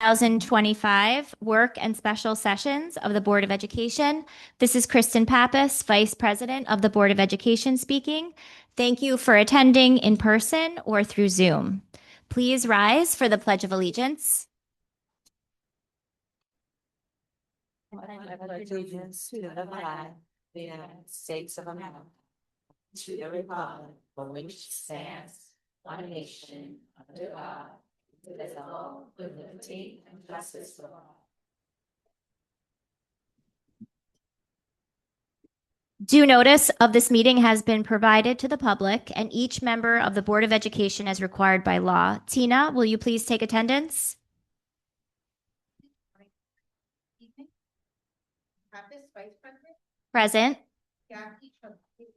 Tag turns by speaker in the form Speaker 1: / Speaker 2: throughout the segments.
Speaker 1: 2025 Work and Special Sessions of the Board of Education. This is Kristen Pappas, Vice President of the Board of Education speaking. Thank you for attending in person or through Zoom. Please rise for the Pledge of Allegiance.
Speaker 2: I pledge allegiance to the flag of the United States of America, to the republic for which it stands, one nation, under God, indivisible, with liberty and justice for all.
Speaker 1: Due notice of this meeting has been provided to the public, and each member of the Board of Education as required by law. Tina, will you please take attendance?
Speaker 3: Pappas, Vice President.
Speaker 1: Present.
Speaker 3: Jackie, Trustee.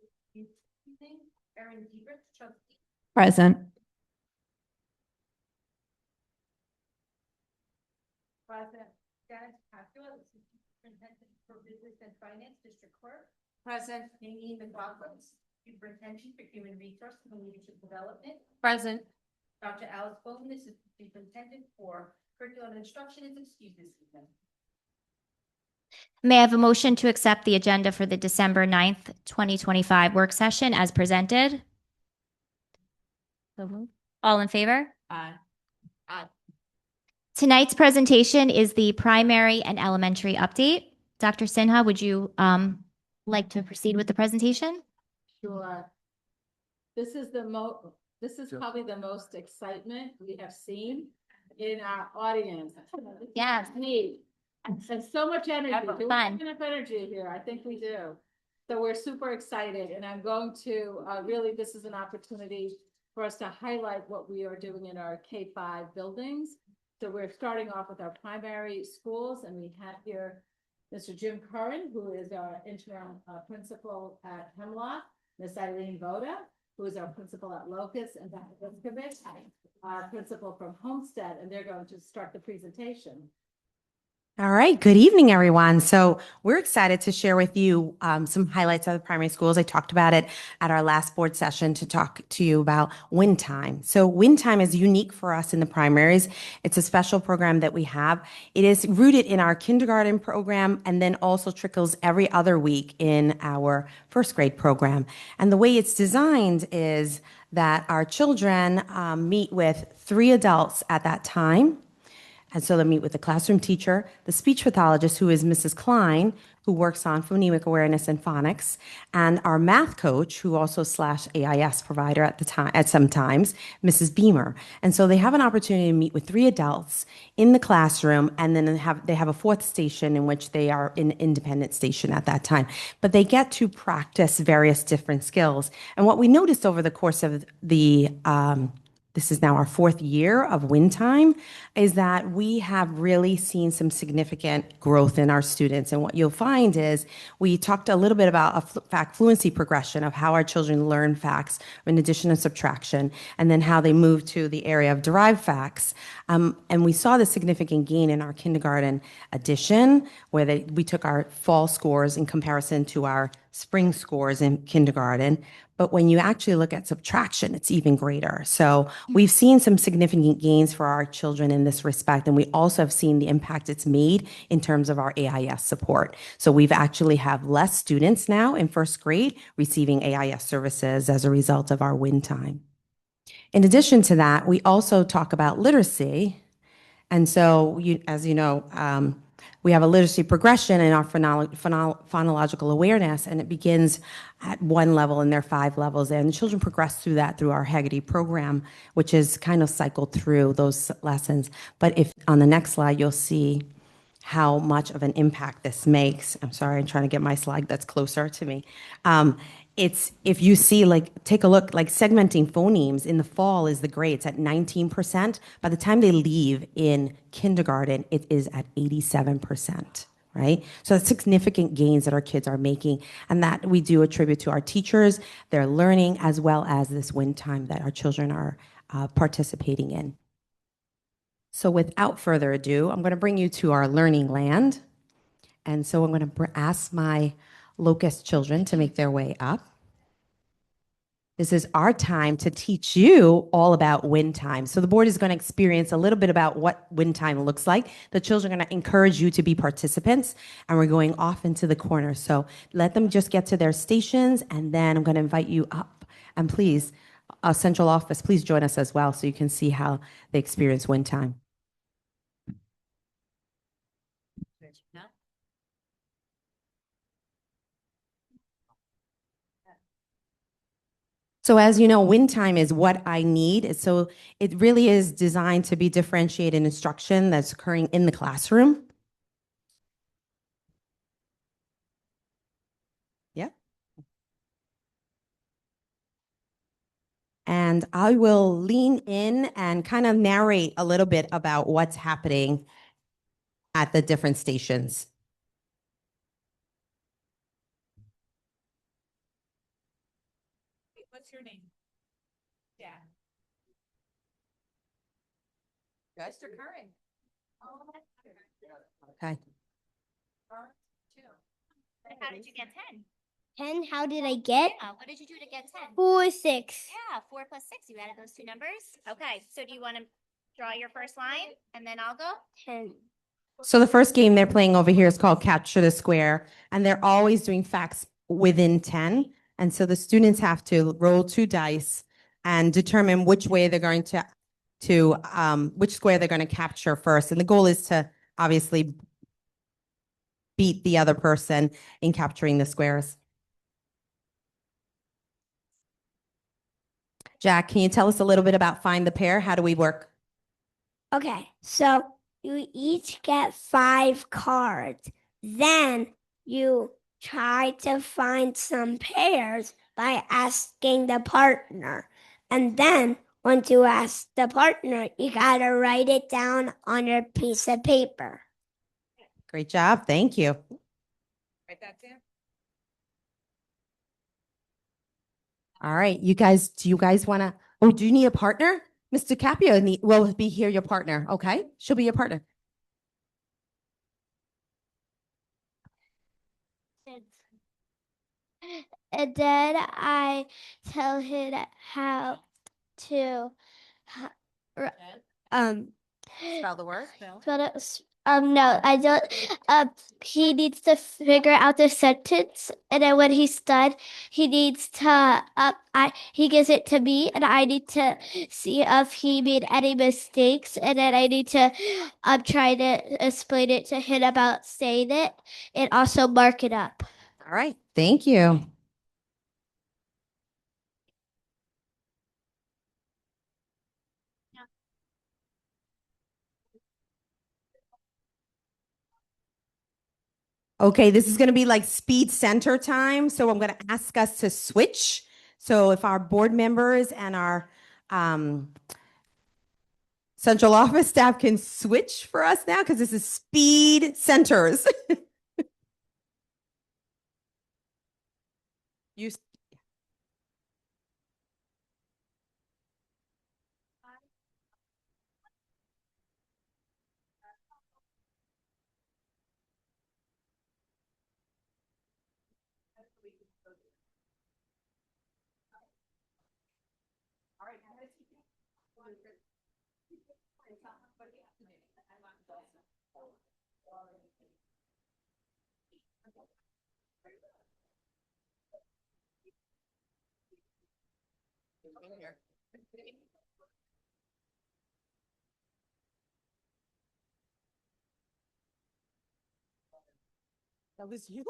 Speaker 3: Erin Dietrich, Trustee.
Speaker 4: Present.
Speaker 3: Present. Dennis Papula, Assistant Superintendent for Business and Finance, District Clerk.
Speaker 4: Present.
Speaker 3: Amy McLaughlin, Superintendent for Human Resources and Leadership Development.
Speaker 4: Present.
Speaker 3: Dr. Alice Bowman, Assistant Superintendent for Curriculum and Instruction, is excused this evening.
Speaker 1: May I have a motion to accept the agenda for the December 9th, 2025 work session as presented? So moved. All in favor?
Speaker 4: Aye.
Speaker 1: Tonight's presentation is the primary and elementary update. Dr. Sinha, would you like to proceed with the presentation?
Speaker 4: Sure. This is probably the most excitement we have seen in our audience.
Speaker 1: Yes.
Speaker 4: Neat. And so much energy.
Speaker 1: Have
Speaker 4: Do we
Speaker 1: fun.
Speaker 4: have enough energy here? I think we do. So we're super excited, and I'm going to really, this is an opportunity for us to highlight what we are doing in our K-5 buildings. So we're starting off with our primary schools, and we have here Mr. Jim Curran, who is our interim principal at Hemlock, Miss Eileen Voda, who is our principal at Locust, and Dr. Viskovich, our principal from Homestead, and they're going to start the presentation.
Speaker 5: All right. Good evening, everyone. So we're excited to share with you some highlights of the primary schools. I talked about it at our last board session to talk to you about Win Time. So Win Time is unique for us in the primaries. It's a special program that we have. It is rooted in our kindergarten program and then also trickles every other week in our first grade program. And the way it's designed is that our children meet with 3 adults at that time. And so they meet with the classroom teacher, the speech pathologist, who is Mrs. Klein, who works on phonemic awareness and phonics, and our math coach, who also / AIS provider at some times, Mrs. Beamer. And so they have an opportunity to meet with 3 adults in the classroom, and then they have a 4th station in which they are in independent station at that time. But they get to practice various different skills. And what we noticed over the course of this is now our 4th year of Win Time, is that we have really seen some significant growth in our students. And what you'll find is we talked a little bit about a fact fluency progression of how our children learn facts in addition to subtraction, and then how they move to the area of derived facts. And we saw the significant gain in our kindergarten addition, where we took our fall scores in comparison to our spring scores in kindergarten. But when you actually look at subtraction, it's even greater. So we've seen some significant gains for our children in this respect. And we also have seen the impact it's made in terms of our AIS support. So we've actually have less students now in first grade receiving AIS services as a result of our Win Time. In addition to that, we also talk about literacy. And so, as you know, we have a literacy progression in our phonological awareness, and it begins at 1 level, and there are 5 levels. And the children progress through that through our Haggerty program, which is kind of cycled through those lessons. But if on the next slide, you'll see how much of an impact this makes. I'm sorry, I'm trying to get my slide that's closer to me. It's, if you see, take a look, segmenting phonemes in the fall is the grades at 19%. By the time they leave in kindergarten, it is at 87%, right? So that's significant gains that our kids are making, and that we do attribute to our teachers, their learning, as well as this Win Time that our children are participating in. So without further ado, I'm going to bring you to our learning land. And so I'm going to ask my Locust children to make their way up. This is our time to teach you all about win time. So the board is going to experience a little bit about what win time looks like. The children are going to encourage you to be participants, and we're going off into the corner. So let them just get to their stations, and then I'm going to invite you up. And please, central office, please join us as well so you can see how they experience win time. So as you know, win time is what I need. So it really is designed to be differentiated instruction that's occurring in the classroom. Yeah. And I will lean in and kind of narrate a little bit about what's happening at the different stations.
Speaker 3: What's your name? Yeah. Mr. Curran.
Speaker 5: Okay.
Speaker 1: How did you get 10?
Speaker 6: 10, how did I get?
Speaker 1: What did you do to get 10?
Speaker 6: 4, 6.
Speaker 1: Yeah, 4 plus 6. You added those two numbers. Okay, so do you want to draw your first line and then I'll go?
Speaker 6: 10.
Speaker 5: So the first game they're playing over here is called Capture the Square, and they're always doing facts within 10. And so the students have to roll 2 dice and determine which way they're going to which square they're going to capture first. And the goal is to obviously beat the other person in capturing the squares. Jack, can you tell us a little bit about Find the Pair? How do we work?
Speaker 6: Okay, so you each get 5 cards. Then you try to find some pairs by asking the partner. And then once you ask the partner, you gotta write it down on your piece of paper.
Speaker 5: Great job. Thank you.
Speaker 3: Write that down.
Speaker 5: All right, you guys, do you guys want to, oh, do you need a partner? Mr. Capio will be here, your partner, okay? She'll be your partner.
Speaker 6: And then I tell him how to
Speaker 5: Spell the word.
Speaker 6: no, I don't. He needs to figure out the sentence, and then when he's done, he needs to. He gives it to me, and I need to see if he made any mistakes, and then I need to, try to explain it to him about saying it, and also mark it up.
Speaker 5: All right, thank you. Okay, this is going to be like speed center time. So I'm going to ask us to switch. So if our board members and our central office staff can switch for us now, because this is speed centers. You. That was you?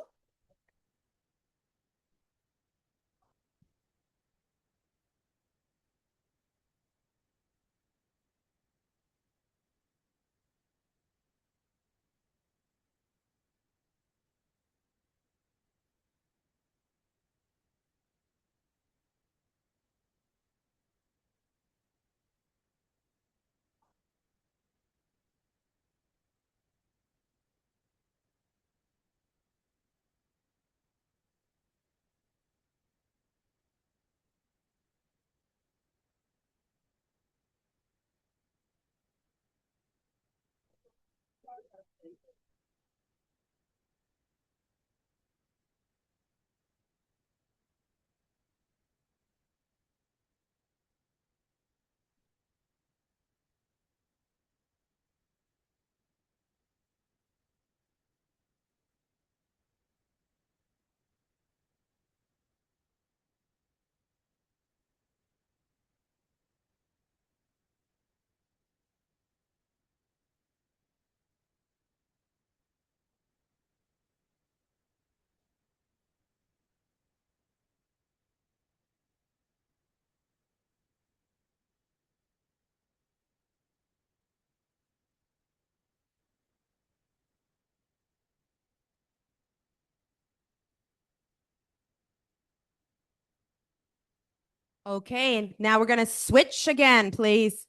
Speaker 5: Okay, and now we're gonna switch again, please.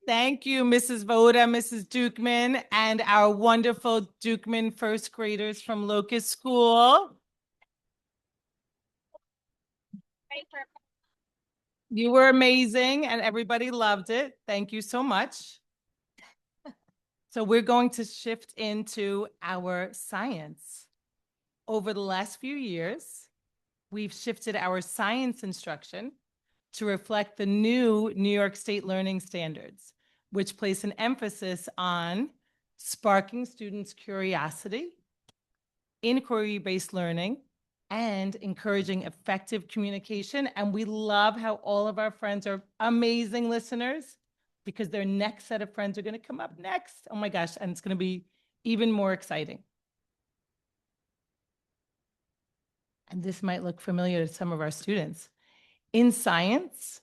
Speaker 7: Thank you, Mrs. Voda, Mrs. Dukeman, and our wonderful Dukeman first graders from Locust School. You were amazing and everybody loved it. Thank you so much. So we're going to shift into our science. Over the last few years, we've shifted our science instruction to reflect the new New York State learning standards, which place an emphasis on sparking students' curiosity, inquiry-based learning, and encouraging effective communication. And we love how all of our friends are amazing listeners because their next set of friends are going to come up next. Oh my gosh, and it's going to be even more exciting. And this might look familiar to some of our students. In science,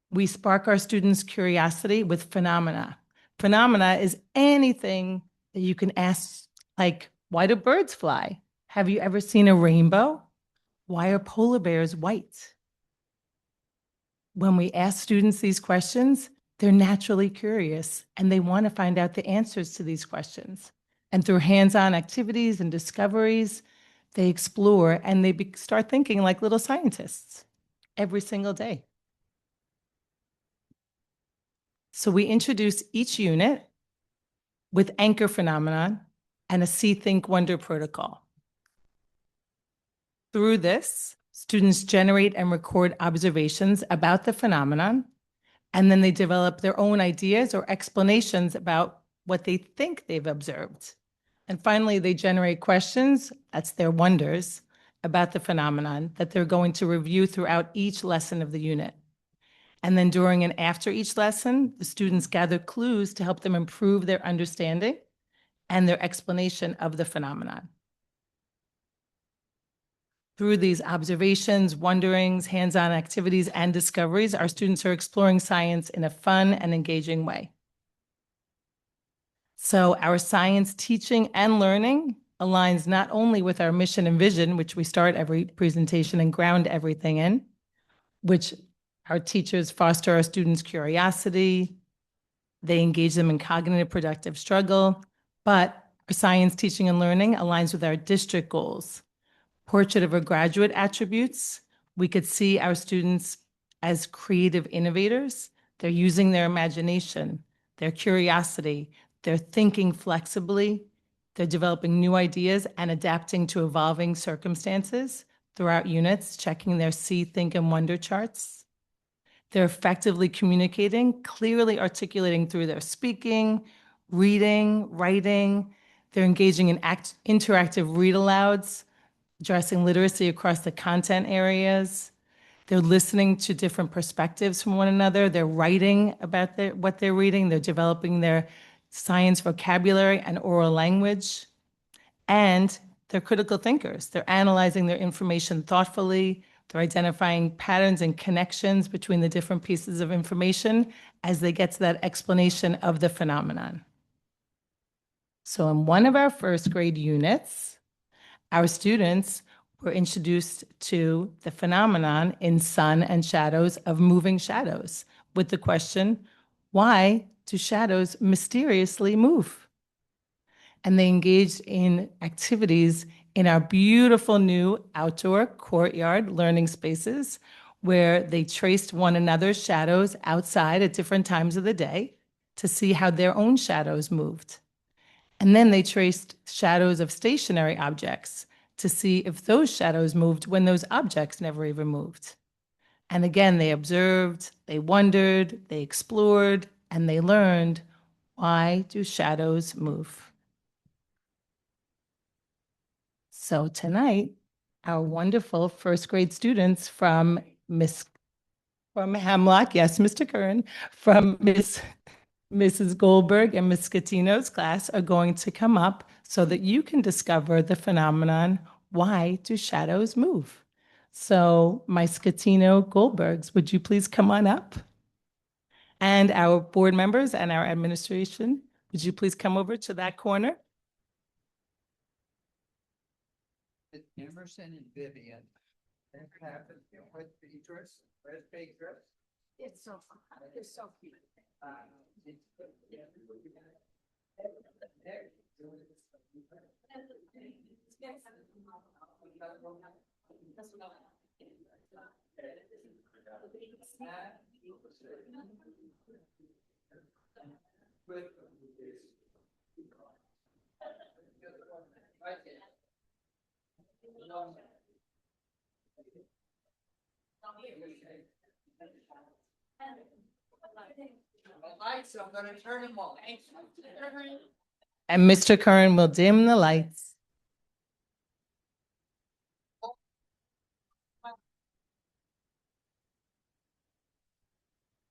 Speaker 7: we spark our students' curiosity with phenomena. Phenomena is anything that you can ask, like, why do birds fly? Have you ever seen a rainbow? Why are polar bears white? When we ask students these questions, they're naturally curious and they want to find out the answers to these questions. And through hands-on activities and discoveries, they explore and they start thinking like little scientists every single day. So we introduce each unit with anchor phenomenon and a See, Think, Wonder protocol. Through this, students generate and record observations about the phenomenon, and then they develop their own ideas or explanations about what they think they've observed. And finally, they generate questions, that's their wonders, about the phenomenon that they're going to review throughout each lesson of the unit. And then during and after each lesson, the students gather clues to help them improve their understanding and their explanation of the phenomenon. Through these observations, wonderings, hands-on activities, and discoveries, our students are exploring science in a fun and engaging way. So our science teaching and learning aligns not only with our mission and vision, which we start every presentation and ground everything in, which our teachers foster our students' curiosity, they engage them in cognitive productive struggle, but our science teaching and learning aligns with our district goals. Portrait of a graduate attributes, we could see our students as creative innovators. They're using their imagination, their curiosity, they're thinking flexibly, they're developing new ideas and adapting to evolving circumstances throughout units, checking their See, Think, and Wonder charts. They're effectively communicating, clearly articulating through their speaking, reading, writing. They're engaging in interactive read-alouds, addressing literacy across the content areas. They're listening to different perspectives from one another. They're writing about what they're reading. They're developing their science vocabulary and oral language. And they're critical thinkers. They're analyzing their information thoughtfully. They're identifying patterns and connections between the different pieces of information as they get to that explanation of the phenomenon. So in one of our first grade units, our students were introduced to the phenomenon in Sun and Shadows of moving shadows with the question, why do shadows mysteriously move? And they engaged in activities in our beautiful new outdoor courtyard learning spaces where they traced one another's shadows outside at different times of the day to see how their own shadows moved. And then they traced shadows of stationary objects to see if those shadows moved when those objects never even moved. And again, they observed, they wondered, they explored, and they learned, why do shadows move? So tonight, our wonderful first grade students from Hemlock, yes, Mr. Curran, from Mrs. Goldberg and Ms. Scatino's class are going to come up so that you can discover the phenomenon, why do shadows move? So my Scatino Goldbergs, would you please come on up? And our board members and our administration, would you please come over to that corner?
Speaker 8: Emerson and Vivian. What the dress? Red fake dress?
Speaker 4: It's so fun. It's so cute.
Speaker 8: Lights, I'm gonna turn them on.
Speaker 7: And Mr. Curran will dim the lights.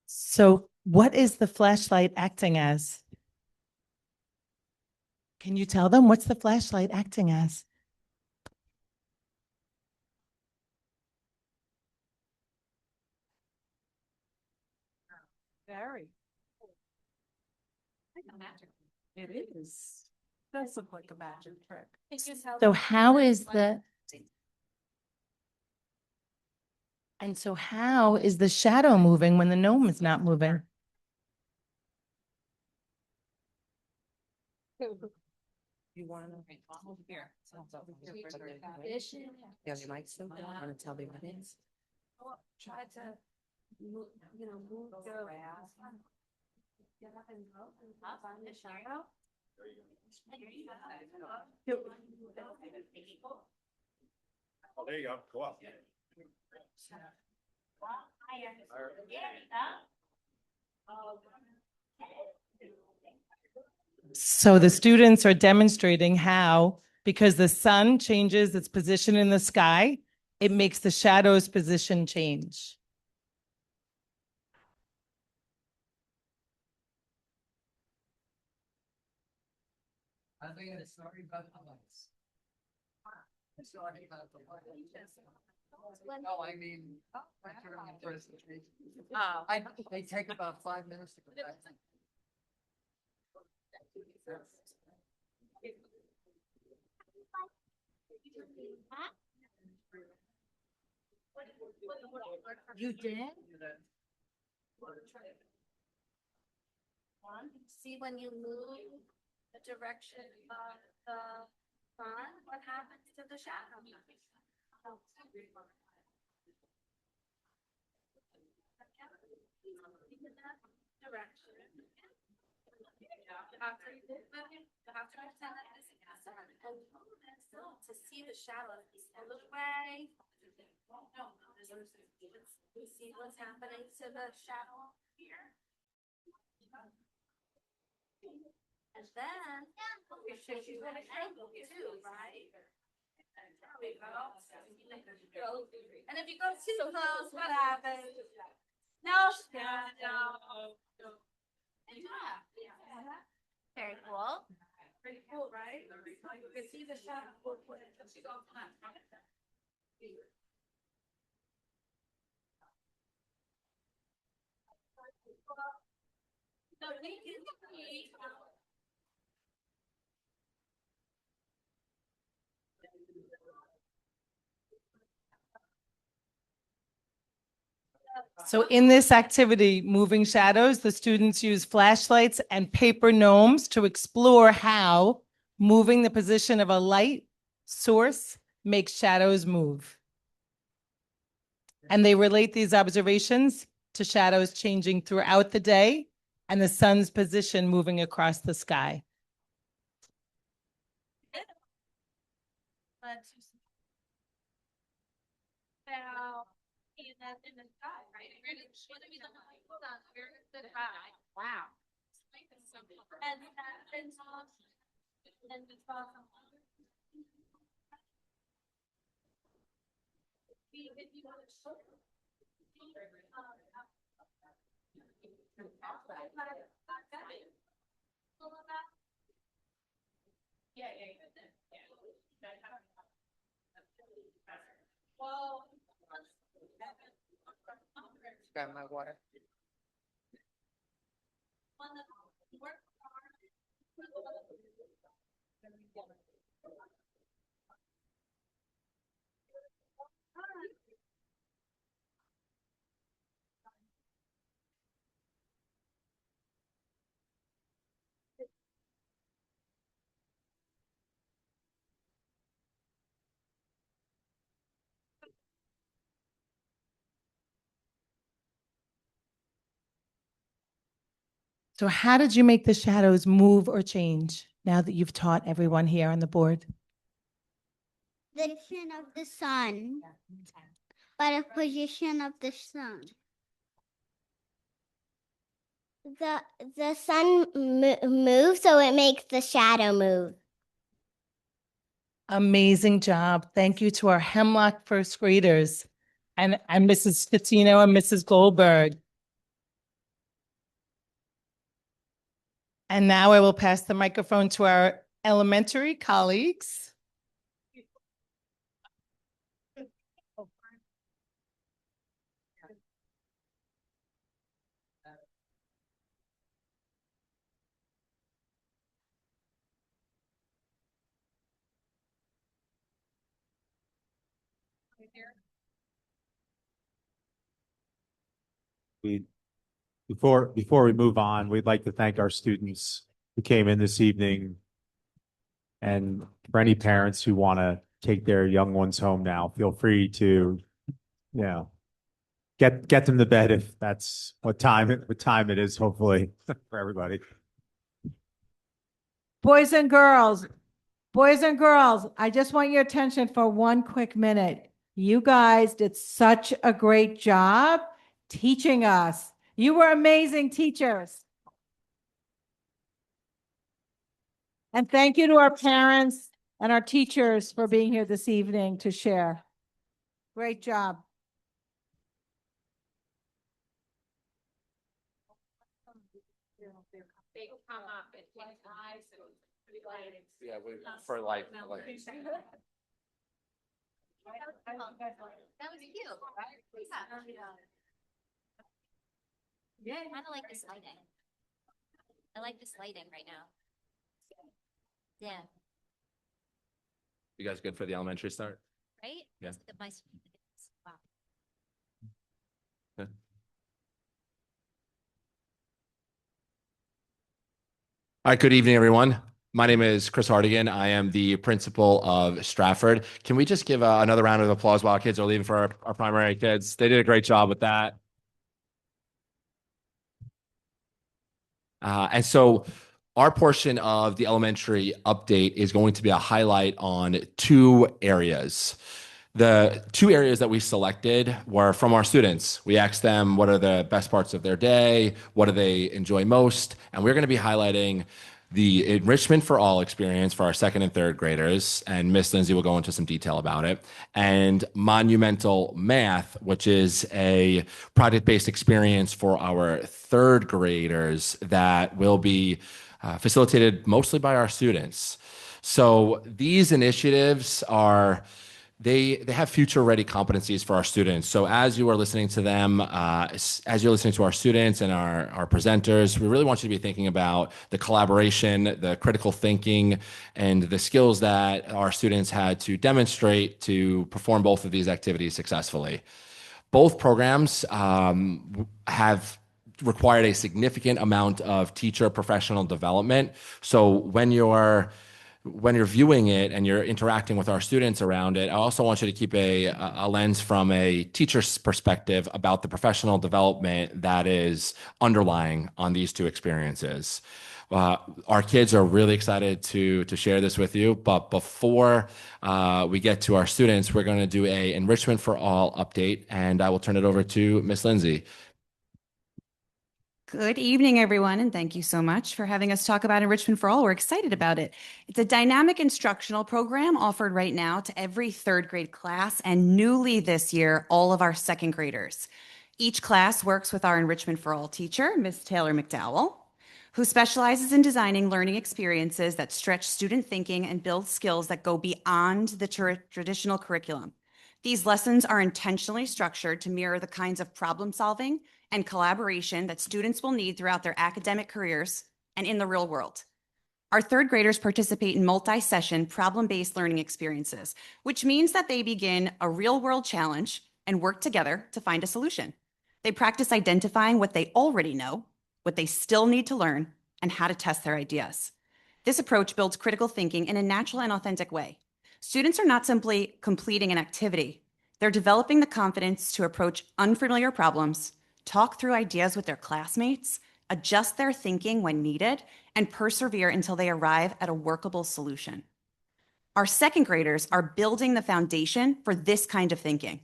Speaker 7: So what is the flashlight acting as? Can you tell them what's the flashlight acting as?
Speaker 9: Very. It is. Does look like a magic trick.
Speaker 7: So how is the shadow moving when the gnome is not moving?
Speaker 5: You want to?
Speaker 2: Here.
Speaker 5: Yeah, you like so? Want to tell me what it is?
Speaker 3: Try to move, move the. Get up and go and find the shadow.
Speaker 8: Oh, there you go, go up.
Speaker 7: So the students are demonstrating how, because the sun changes its position in the sky, it makes the shadow's position change.
Speaker 8: I think it's sorry about the lights. Sorry about the lights. No, I mean, during the presentation. They take about 5 minutes to go back.
Speaker 2: You did?
Speaker 3: See when you move the direction of the sun, what happens to the shadow? Direction. You have to pretend that this is the sun and to see the shadow a little way. No, you see what's happening to the shadow here. And then it shows you an angle too, right? There we go. And if you go too close, what happens? No shadow. Yeah. Very cool. Pretty cool, right? You can see the shadow. So we can see.
Speaker 7: So in this activity, moving shadows, the students use flashlights and paper gnomes to explore how moving the position of a light source makes shadows move. And they relate these observations to shadows changing throughout the day and the sun's position moving across the sky.
Speaker 3: Now, see that in the sky, right? Wow. And the top. Well.
Speaker 8: Got my water.
Speaker 7: So how did you make the shadows move or change now that you've taught everyone here on the board?
Speaker 6: The position of the sun. By the position of the sun. The sun moves, so it makes the shadow move.
Speaker 7: Amazing job. Thank you to our Hemlock first graders and Mrs. Patino and Mrs. Goldberg. And now I will pass the microphone to our elementary colleagues.
Speaker 10: Before we move on, we'd like to thank our students who came in this evening. And for any parents who want to take their young ones home now, feel free to, get them to bed if that's what time it is, hopefully, for everybody.
Speaker 9: Boys and girls, I just want your attention for one quick minute. You guys did such a great job teaching us. You were amazing teachers. And thank you to our parents and our teachers for being here this evening to share. Great job.
Speaker 11: Yeah, for life.
Speaker 3: That was cute. Yeah.
Speaker 1: I kind of like this lighting. I like this lighting right now. Yeah,
Speaker 11: You guys good for the elementary start?
Speaker 1: right?
Speaker 11: Yeah.
Speaker 1: It's my, wow.
Speaker 11: All right, good evening, everyone. My name is Chris Hardigan. I am the principal of Stratford. Can we just give another round of applause while our kids are leaving for our primary kids? They did a great job with that. And so our portion of the elementary update is going to be a highlight on two areas. The two areas that we selected were from our students. We asked them what are the best parts of their day, what do they enjoy most, and we're going to be highlighting the Enrichment for All experience for our second and third graders, and Miss Lindsay will go into some detail about it, and Monumental Math, which is a project-based experience for our third graders that will be facilitated mostly by our students. So these initiatives are they have future ready competencies for our students. So as you are listening to them, as you're listening to our students and our presenters, we really want you to be thinking about the collaboration, the critical thinking, and the skills that our students had to demonstrate to perform both of these activities successfully. Both programs have required a significant amount of teacher professional development. So when you're viewing it and you're interacting with our students around it, I also want you to keep a lens from a teacher's perspective about the professional development that is underlying on these two experiences. Our kids are really excited to share this with you, but before we get to our students, we're going to do a Enrichment for All update, and I will turn it over to Miss Lindsay.
Speaker 5: Good evening, everyone, and thank you so much for having us talk about Enrichment for All. We're excited about it. It's a dynamic instructional program offered right now to every third grade class, and newly this year, all of our second graders. Each class works with our Enrichment for All teacher, Ms. Taylor McDowell, who specializes in designing learning experiences that stretch student thinking and build skills that go beyond the traditional curriculum. These lessons are intentionally structured to mirror the kinds of problem solving and collaboration that students will need throughout their academic careers and in the real world. Our third graders participate in multi-session problem-based learning experiences, which means that they begin a real-world challenge and work together to find a solution. They practice identifying what they already know, what they still need to learn, and how to test their ideas. This approach builds critical thinking in a natural and authentic way. Students are not simply completing an activity. They're developing the confidence to approach unfamiliar problems, talk through ideas with their classmates,
Speaker 12: adjust their thinking when needed, and persevere until they arrive at a workable solution. Our second graders are building the foundation for this kind of thinking.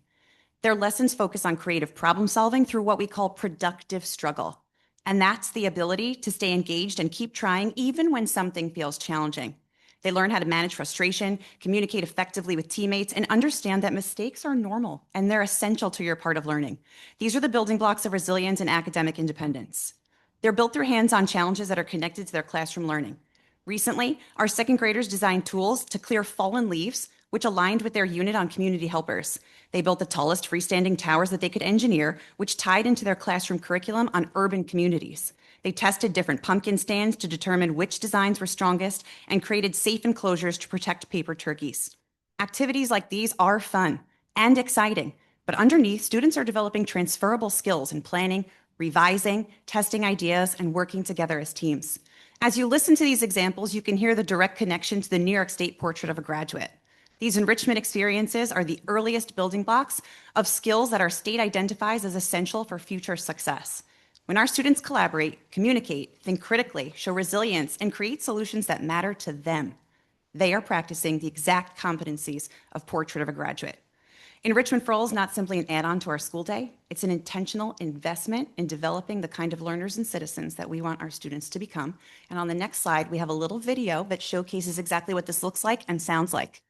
Speaker 12: Their lessons focus on creative problem solving through what we call productive struggle. And that's the ability to stay engaged and keep trying even when something feels challenging. They learn how to manage frustration, communicate effectively with teammates, and understand that mistakes are normal and they're essential to your part of learning. These are the building blocks of resilience and academic independence. They're built through hands-on challenges that are connected to their classroom learning. Recently, our second graders designed tools to clear fallen leaves, which aligned with their unit on community helpers. They built the tallest freestanding towers that they could engineer, which tied into their classroom curriculum on urban communities. They tested different pumpkin stands to determine which designs were strongest and created safe enclosures to protect paper turkeys. Activities like these are fun and exciting, but underneath, students are developing transferable skills in planning, revising, testing ideas, and working together as teams. As you listen to these examples, you can hear the direct connection to the New York State Portrait of a Graduate. These enrichment experiences are the earliest building blocks of skills that our state identifies as essential for future success. When our students collaborate, communicate, think critically, show resilience, and create solutions that matter to them, they are practicing the exact competencies of Portrait of a Graduate. Enrichment for All is not simply an add-on to our school day. It's an intentional investment in developing the kind of learners and citizens that we want our students to become. And on the next slide, we have a little video that showcases exactly what this looks like and sounds like.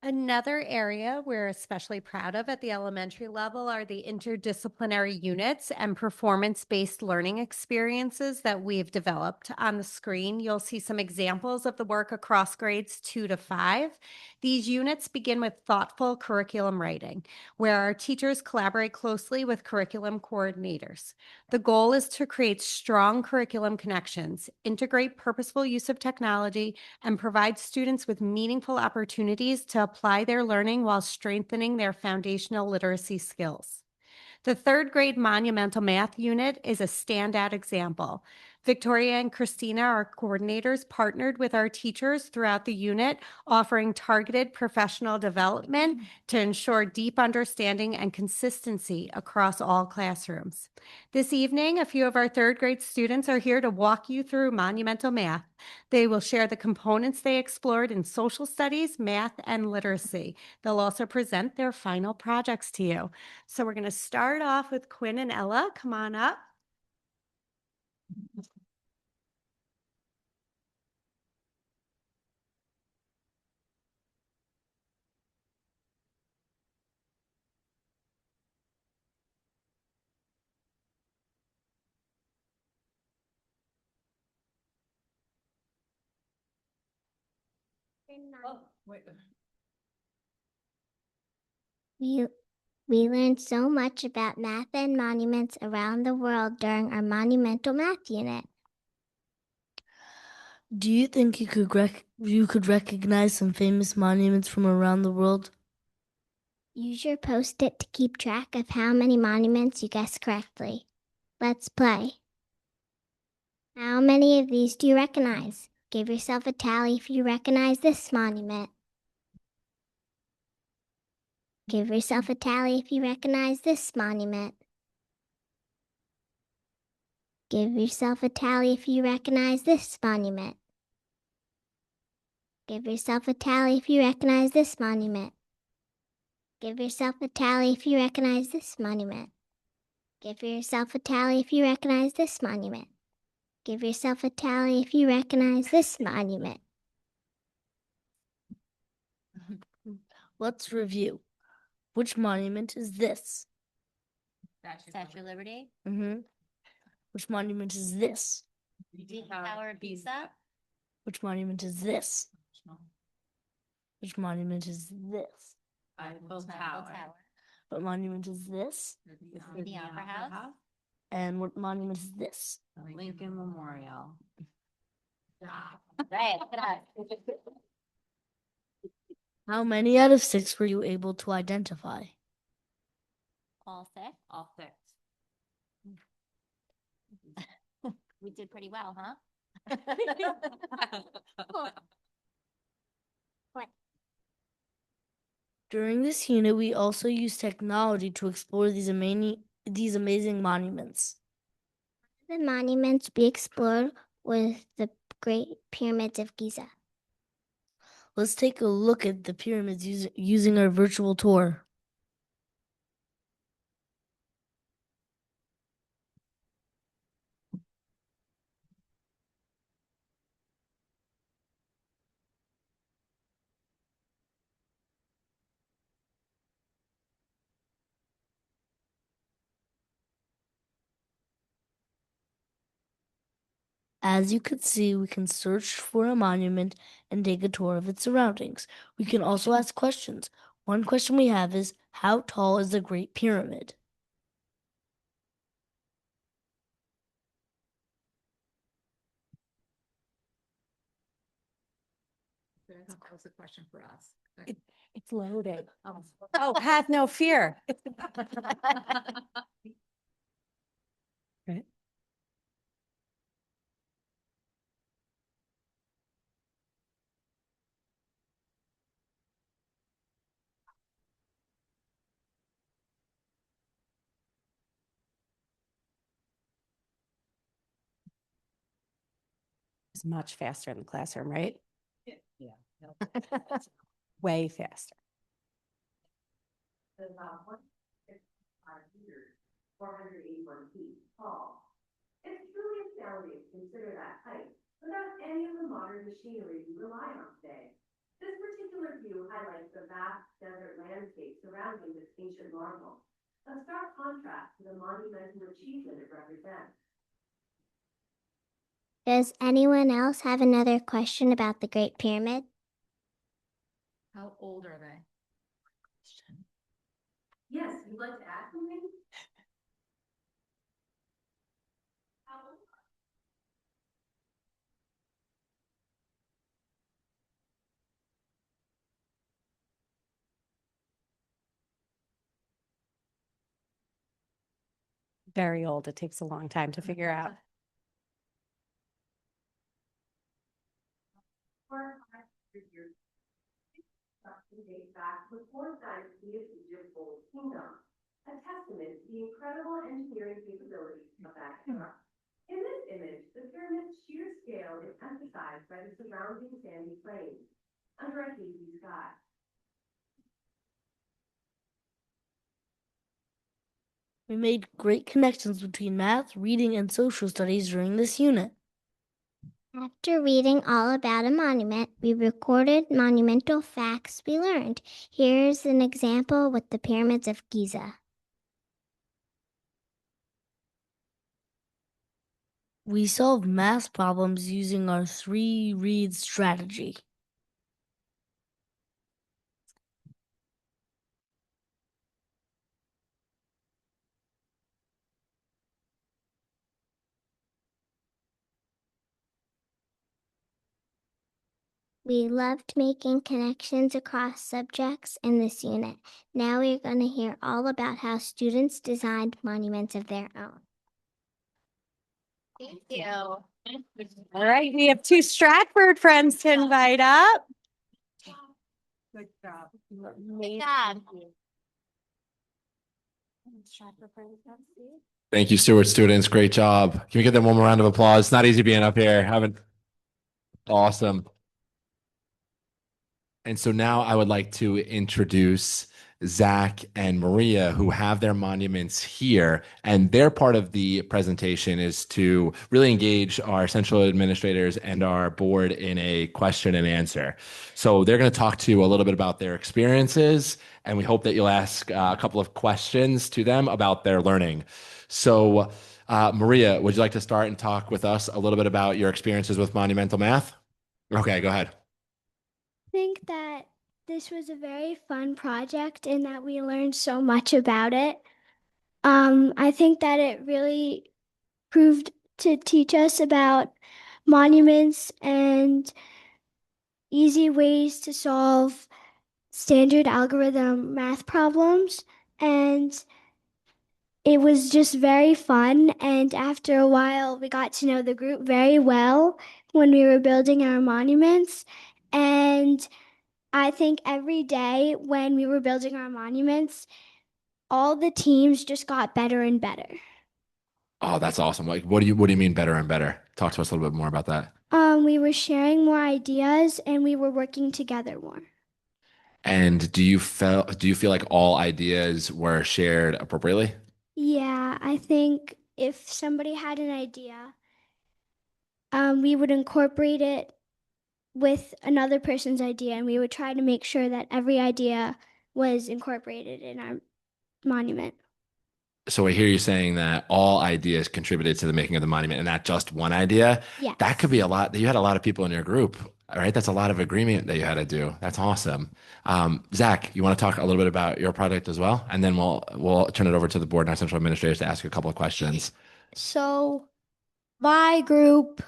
Speaker 13: Another area we're especially proud of at the elementary level are the interdisciplinary units and performance-based learning experiences that we've developed. On the screen, you'll see some examples of the work across grades 2 to 5. These units begin with thoughtful curriculum writing, where our teachers collaborate closely with curriculum coordinators. The goal is to create strong curriculum connections, integrate purposeful use of technology, and provide students with meaningful opportunities to apply their learning while strengthening their foundational literacy skills. The third grade monumental math unit is a standout example. Victoria and Christina, our coordinators, partnered with our teachers throughout the unit, offering targeted professional development to ensure deep understanding and consistency across all classrooms. This evening, a few of our third grade students are here to walk you through monumental math. They will share the components they explored in social studies, math, and literacy. They'll also present their final projects to you. So we're going to start off with Quinn and Ella. Come on up.
Speaker 6: We learned so much about math and monuments around the world during our monumental math unit.
Speaker 14: Do you think you could recognize some famous monuments from around the world?
Speaker 6: Use your Post-it to keep track of how many monuments you guessed correctly. Let's play. How many of these do you recognize? Give yourself a tally if you recognize this monument. Give yourself a tally if you recognize this monument. Give yourself a tally if you recognize this monument. Give yourself a tally if you recognize this monument. Give yourself a tally if you recognize this monument. Give yourself a tally if you recognize this monument. Give yourself a tally if you recognize this monument.
Speaker 14: Let's review. Which monument is this?
Speaker 1: Statue of Liberty.
Speaker 14: Mm-hmm. Which monument is this?
Speaker 1: Tower of Pisa.
Speaker 14: Which monument is this? Which monument is this?
Speaker 1: Eiffel Tower.
Speaker 14: What monument is this?
Speaker 1: The Opera House.
Speaker 14: And what monument is this?
Speaker 2: Lincoln Memorial.
Speaker 1: Right, look at us.
Speaker 14: How many out of 6 were you able to identify?
Speaker 1: All six.
Speaker 2: All six.
Speaker 1: We did pretty well, huh?
Speaker 14: During this unit, we also use technology to explore these amazing monuments.
Speaker 6: The monuments we explored was the Great Pyramids of Giza.
Speaker 14: Let's take a look at the pyramids using our virtual tour. As you can see, we can search for a monument and take a tour of its surroundings. We can also ask questions. One question we have is, how tall is the Great Pyramid?
Speaker 2: That was a question for us.
Speaker 12: It's loaded. Oh, have no fear. Right. It's much faster in the classroom, right?
Speaker 2: Yeah.
Speaker 12: Way faster.
Speaker 2: About 165 meters, 481 feet tall. It's truly astounding to consider that height without any of the modern machinery we rely on today. This particular view highlights the vast desert landscape surrounding this ancient marvel, a stark contrast to the monumental achievement it represents.
Speaker 6: Does anyone else have another question about the Great Pyramid?
Speaker 2: How old are they? Yes, you'd like to add something? How old?
Speaker 12: Very old. It takes a long time to figure out.
Speaker 2: 400 years. Date back to the fourth dynasty of Egypt's Old Kingdom, a testament to the incredible engineering capabilities of that era. In this image, the pyramid's sheer scale is emphasized by the surrounding sandy plains under a hazy sky.
Speaker 14: We made great connections between math, reading, and social studies during this unit.
Speaker 6: After reading all about a monument, we recorded monumental facts we learned. Here's an example with the Pyramids of Giza.
Speaker 14: We solved math problems using our 3-read strategy.
Speaker 6: We loved making connections across subjects in this unit. Now we're going to hear all about how students designed monuments of their own.
Speaker 3: Thank you.
Speaker 13: All right, we have two Stratford friends to invite up.
Speaker 4: Good job.
Speaker 3: Good job.
Speaker 11: Thank you, Stewart students. Great job. Can we get them one more round of applause? It's not easy being up here. Awesome. And so now I would like to introduce Zach and Maria, who have their monuments here. And their part of the presentation is to really engage our central administrators and our board in a question and answer. So they're going to talk to you a little bit about their experiences, and we hope that you'll ask a couple of questions to them about their learning. So Maria, would you like to start and talk with us a little bit about your experiences with monumental math? Okay, go ahead.
Speaker 6: I think that this was a very fun project and that we learned so much about it. I think that it really proved to teach us about monuments and easy ways to solve standard algorithm math problems. And it was just very fun. And after a while, we got to know the group very well when we were building our monuments. And I think every day when we were building our monuments, all the teams just got better and better.
Speaker 11: Oh, that's awesome. Like, what do you mean better and better? Talk to us a little bit more about that.
Speaker 6: We were sharing more ideas and we were working together more.
Speaker 11: And do you feel like all ideas were shared appropriately?
Speaker 6: Yeah, I think if somebody had an idea, we would incorporate it with another person's idea and we would try to make sure that every idea was incorporated in our monument.
Speaker 11: So I hear you saying that all ideas contributed to the making of the monument and not just one idea.
Speaker 6: Yes.
Speaker 11: That could be a lot. You had a lot of people in your group, all right? That's a lot of agreement that you had to do. That's awesome. Zach, you want to talk a little bit about your project as well? And then we'll turn it over to the board and our central administrators to ask you a couple of questions.
Speaker 14: So, my group,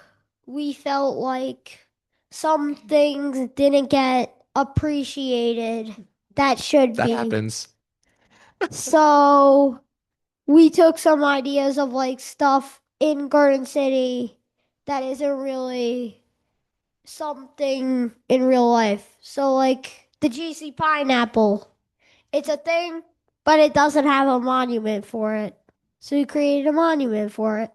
Speaker 14: we felt like some things didn't get appreciated that should
Speaker 11: That
Speaker 14: be.
Speaker 11: happens.
Speaker 14: So, we took some ideas of like stuff in Garden City that isn't really something in real life. So, like the GC pineapple, it's a thing, but it doesn't have a monument for it. So, we created a monument for it.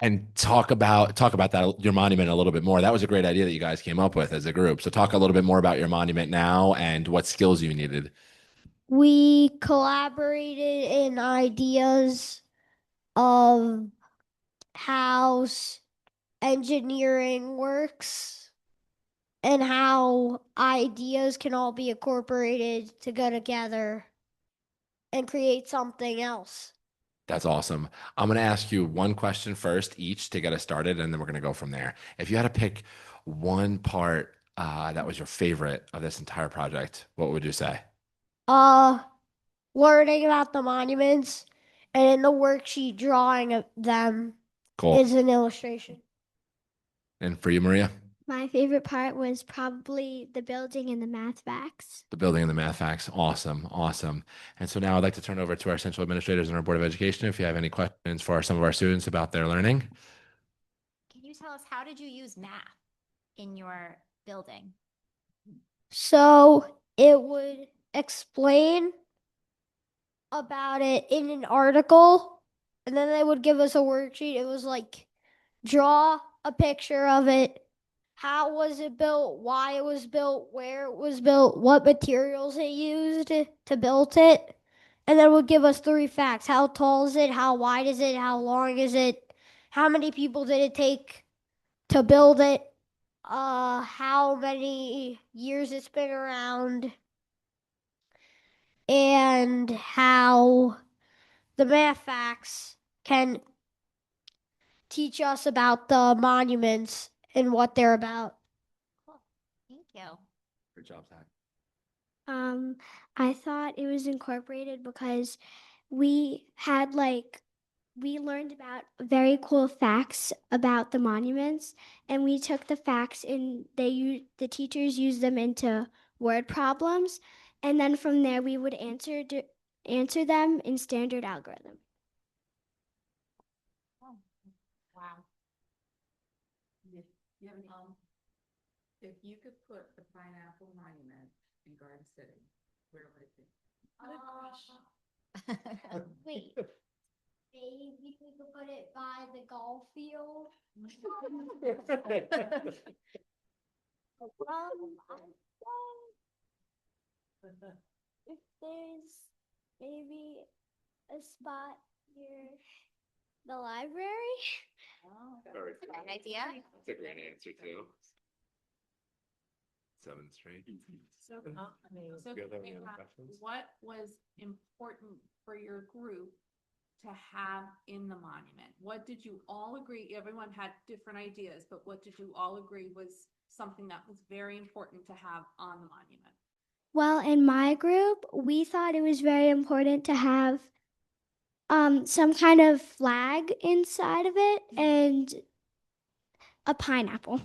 Speaker 11: And talk about that, your monument a little bit more. That was a great idea that you guys came up with as a group. So talk a little bit more about your monument now and what skills you needed.
Speaker 14: We collaborated in ideas of how engineering works and how ideas can all be incorporated to go together and create something else.
Speaker 11: That's awesome. I'm going to ask you one question first each to get us started, and then we're going to go from there. If you had to pick one part that was your favorite of this entire project, what would you say?
Speaker 14: Learning about the monuments and in the worksheet drawing of them
Speaker 11: Cool.
Speaker 14: is an illustration.
Speaker 11: And for you, Maria?
Speaker 6: My favorite part was probably the building and the math facts.
Speaker 11: The building and the math facts. Awesome. Awesome. And so now I'd like to turn over to our central administrators and our Board of Education. If you have any questions for some of our students about their learning.
Speaker 1: Can you tell us, how did you use math in your building?
Speaker 14: So it would explain about it in an article, and then they would give us a worksheet. It was like, draw a picture of it. How was it built? Why it was built? Where it was built? What materials it used to build it? And then it would give us 3 facts. How tall is it? How wide is it? How long is it? How many people did it take to build it? How many years it's been around? And how the math facts can teach us about the monuments and what they're about.
Speaker 1: Thank you.
Speaker 11: Good job, Zach.
Speaker 6: I thought it was incorporated because we had like
Speaker 14: we learned about very cool facts about the monuments, and we took the facts and the teachers used them into word problems, and then from there we would answer them in standard algorithm.
Speaker 4: Wow. You have any, if you could put the pineapple monument in Garden City, where would it be?
Speaker 14: Wait. Maybe we could put it by the golf field. If there's maybe a spot near the library.
Speaker 11: Very
Speaker 14: An idea.
Speaker 11: That's a great answer too. 7th Street.
Speaker 4: So,
Speaker 11: You guys have any other questions?
Speaker 4: what was important for your group to have in the monument? What did you all agree? Everyone had different ideas, but what did you all agree was something that was very important to have on the monument?
Speaker 14: Well, in my group, we thought it was very important to have some kind of flag inside of it and a pineapple.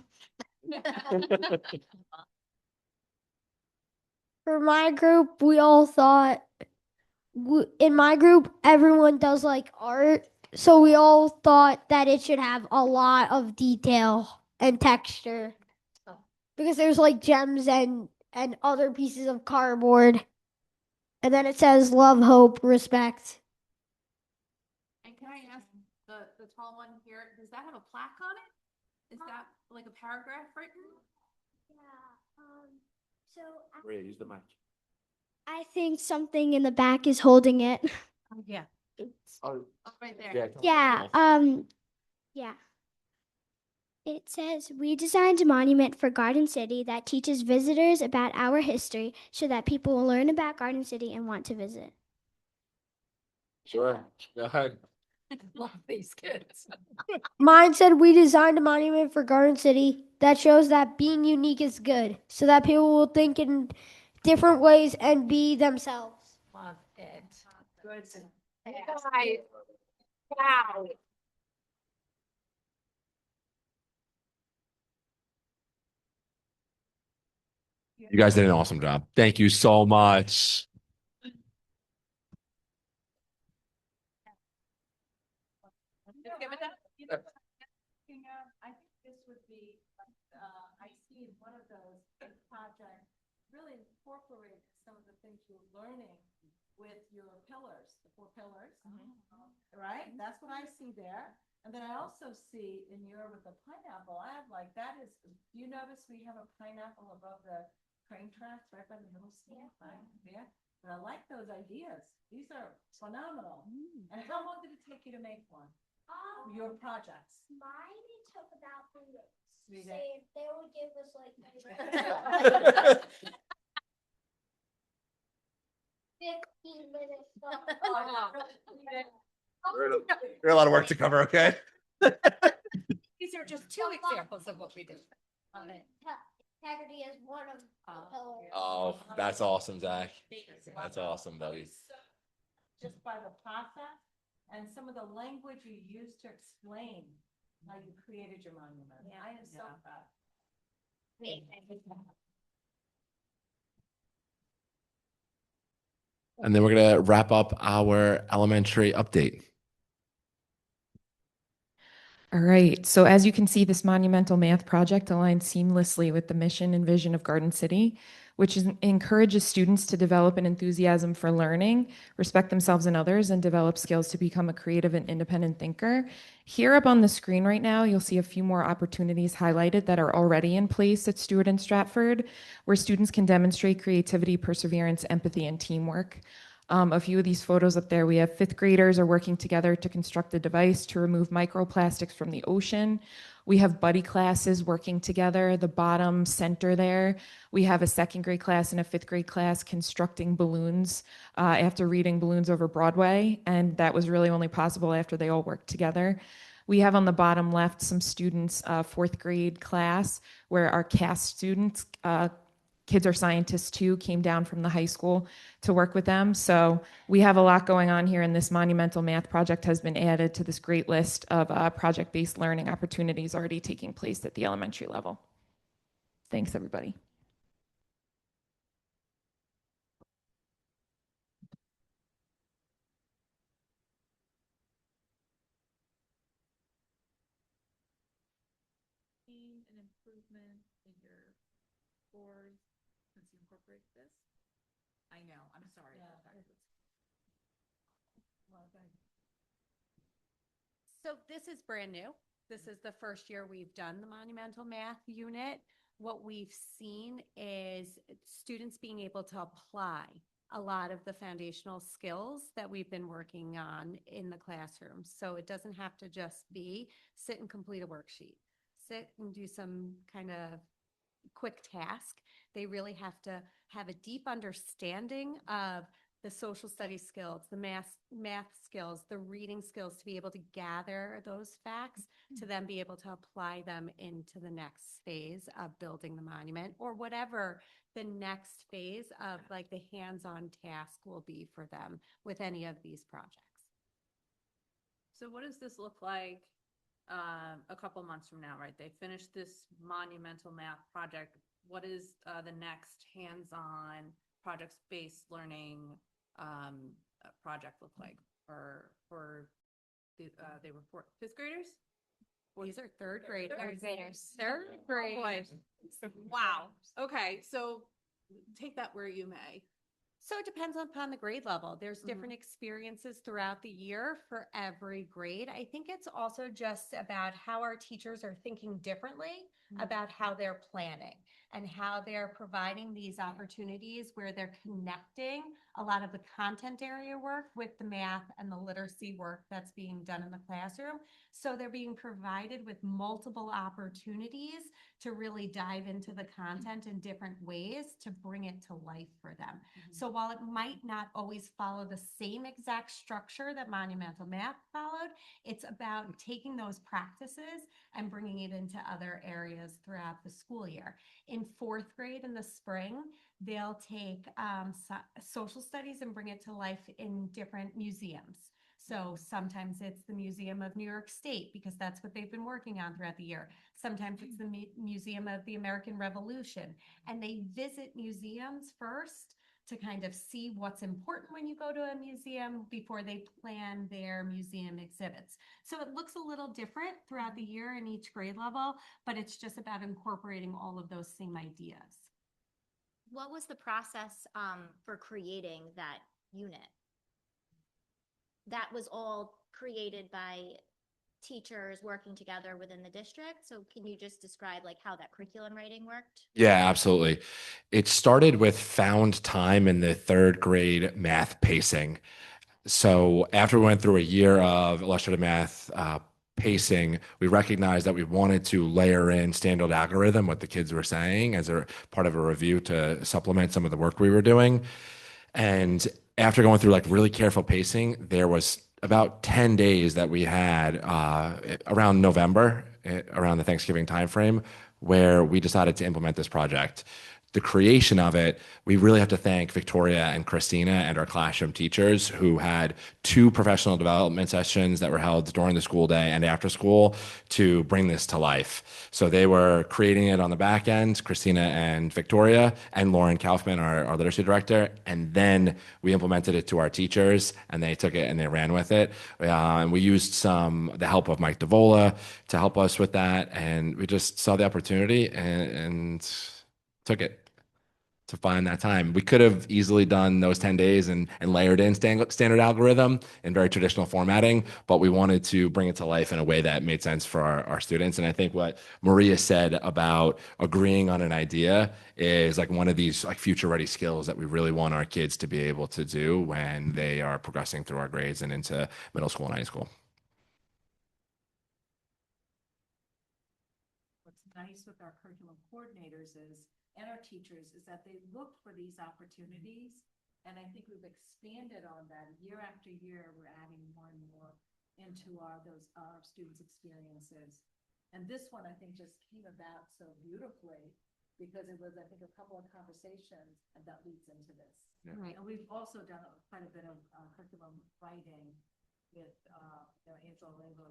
Speaker 14: For my group, we all thought, in my group, everyone does like art. So we all thought that it should have a lot of detail and texture. Because there's like gems and other pieces of cardboard. And then it says love, hope, respect.
Speaker 4: And can I ask the tall one here, does that have a plaque on it? Is that like a paragraph written?
Speaker 14: Yeah. So
Speaker 10: Maria, use the mic.
Speaker 14: I think something in the back is holding it.
Speaker 4: Yeah.
Speaker 10: Oh,
Speaker 4: Right there.
Speaker 14: Yeah. Yeah. It says, we designed a monument for Garden City that teaches visitors about our history so that people will learn about Garden City and want to visit.
Speaker 11: Sure. Go ahead.
Speaker 4: Love these kids.
Speaker 14: Mine said, we designed a monument for Garden City that shows that being unique is good so that people will think in different ways and be themselves.
Speaker 4: Love it. Good. Wow.
Speaker 11: You guys did an awesome job. Thank you so much.
Speaker 4: I think this would be, I see one of those projects really incorporate some of the things you're learning with your pillars, the 4 pillars. Right? That's what I see there. And then I also see in your with the pineapple, I have like, that is, do you notice we have a pineapple above the train tracks right by the middle school? Yeah. And I like those ideas. These are phenomenal. And how long did it take you to make one? Your projects?
Speaker 14: Mine, it took about 3 days.
Speaker 4: 3 days.
Speaker 14: They would give us like 15 minutes.
Speaker 11: You're a lot of work to cover, okay?
Speaker 4: These are just 2 examples of what we did.
Speaker 14: Integrity is one of the pillars.
Speaker 11: Oh, that's awesome, Zach. That's awesome, buddy.
Speaker 4: Just by the process and some of the language you used to explain how you created your monument. I am so proud.
Speaker 11: And then we're going to wrap up our elementary update.
Speaker 15: All right, so as you can see, this monumental math project aligns seamlessly with the mission and vision of Garden City, which encourages students to develop an enthusiasm for learning, respect themselves and others, and develop skills to become a creative and independent thinker. Here up on the screen right now, you'll see a few more opportunities highlighted that are already in place at Stewart and Stratford, where students can demonstrate creativity, perseverance, empathy, and teamwork. A few of these photos up there, we have 5th graders are working together to construct a device to remove microplastics from the ocean. We have buddy classes working together. The bottom center there, we have a 2nd grade class and a 5th grade class constructing balloons after reading Balloons Over Broadway, and that was really only possible after they all worked together. We have on the bottom left some students, 4th grade class, where our CAST students Kids Are Scientists too came down from the high school to work with them. So we have a lot going on here, and this monumental math project has been added to this great list of project-based learning opportunities already taking place at the elementary level. Thanks, everybody.
Speaker 16: An improvement in your board since you incorporate this? I know, I'm sorry.
Speaker 13: So this is brand new. This is the first year we've done the monumental math unit. What we've seen is students being able to apply a lot of the foundational skills that we've been working on in the classroom. So it doesn't have to just be sit and complete a worksheet, sit and do some kind of quick task. They really have to have a deep understanding of the social studies skills, the math skills, the reading skills, to be able to gather those facts, to then be able to apply them into the next phase of building the monument, or whatever the next phase of like the hands-on task will be for them with any of these projects.
Speaker 16: So what does this look like a couple months from now, right? They finish this monumental math project. What is the next hands-on project-based learning project look like for the, they were fifth graders?
Speaker 13: These are third graders.
Speaker 1: Third graders.
Speaker 13: Third grade.
Speaker 16: Wow. Okay. So take that where you may.
Speaker 13: So it depends upon the grade level. There's different experiences throughout the year for every grade. I think it's also just about how our teachers are thinking differently about how they're planning and how they're providing these opportunities where they're connecting a lot of the content area work with the math and the literacy work that's being done in the classroom. So they're being provided with multiple opportunities to really dive into the content in different ways to bring it to life for them. So while it might not always follow the same exact structure that Monumental Math followed, it's about taking those practices and bringing it into other areas throughout the school year. In fourth grade in the spring, they'll take social studies and bring it to life in different museums. So sometimes it's the Museum of New York State, because that's what they've been working on throughout the year. Sometimes it's the Museum of the American Revolution. And they visit museums first to kind of see what's important when you go to a museum before they plan their museum exhibits. So it looks a little different throughout the year in each grade level, but it's just about incorporating all of those same ideas.
Speaker 1: What was the process for creating that unit? That was all created by teachers working together within the district. So can you just describe like how that curriculum writing worked?
Speaker 11: Yeah, absolutely. It started with found time in the third grade math pacing. So after we went through a year of illustrative math pacing, we recognized that we wanted to layer in standard algorithm, what the kids were saying, as a part of a review to supplement some of the work we were doing. And after going through like really careful pacing, there was about 10 days that we had around November, around the Thanksgiving timeframe, where we decided to implement this project. The creation of it, we really have to thank Victoria and Christina and our classroom teachers, who had 2 professional development sessions that were held during the school day and after school to bring this to life. So they were creating it on the back end, Christina and Victoria, and Lauren Kaufman, our literacy director. And then we implemented it to our teachers, and they took it and they ran with it. And we used the help of Mike DeVola to help us with that. And we just saw the opportunity and took it to find that time. We could have easily done those 10 days and layered in standard algorithm in very traditional formatting, but we wanted to bring it to life in a way that made sense for our students. And I think what Maria said about agreeing on an idea is like one of these like future ready skills that we really want our kids to be able to do when they are progressing through our grades and into middle school and high school.
Speaker 4: What's nice with our curriculum coordinators and our teachers is that they look for these opportunities. And I think we've expanded on that year after year. We're adding more and more into our students' experiences. And this one, I think, just came about so beautifully because it was, I think, a couple of conversations that leads into this.
Speaker 11: Yeah.
Speaker 4: Right. And we've also done quite a bit of curriculum writing with, Angela Labo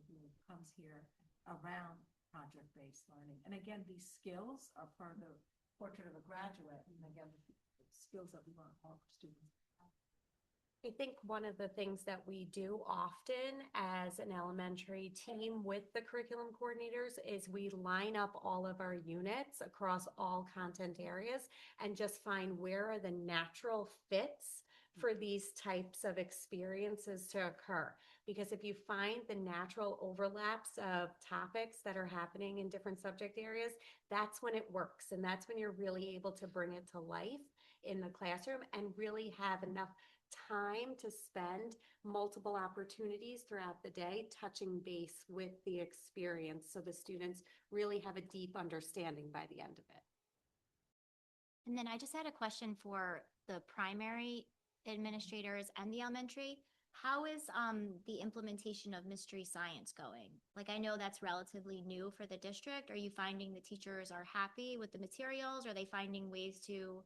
Speaker 4: who comes here around project-based learning. And again, these skills are part of the portrait of a graduate, and again, the skills that we want all our students.
Speaker 13: I think one of the things that we do often as an elementary team with the curriculum coordinators is we line up all of our units across all content areas and just find where are the natural fits for these types of experiences to occur. Because if you find the natural overlaps of topics that are happening in different subject areas, that's when it works. And that's when you're really able to bring it to life in the classroom and really have enough time to spend multiple opportunities throughout the day touching base with the experience so the students really have a deep understanding by the end of it.
Speaker 1: And then I just had a question for the primary administrators and the elementary. How is the implementation of Mystery Science going? Like, I know that's relatively new for the district. Are you finding the teachers are happy with the materials? Are they finding ways to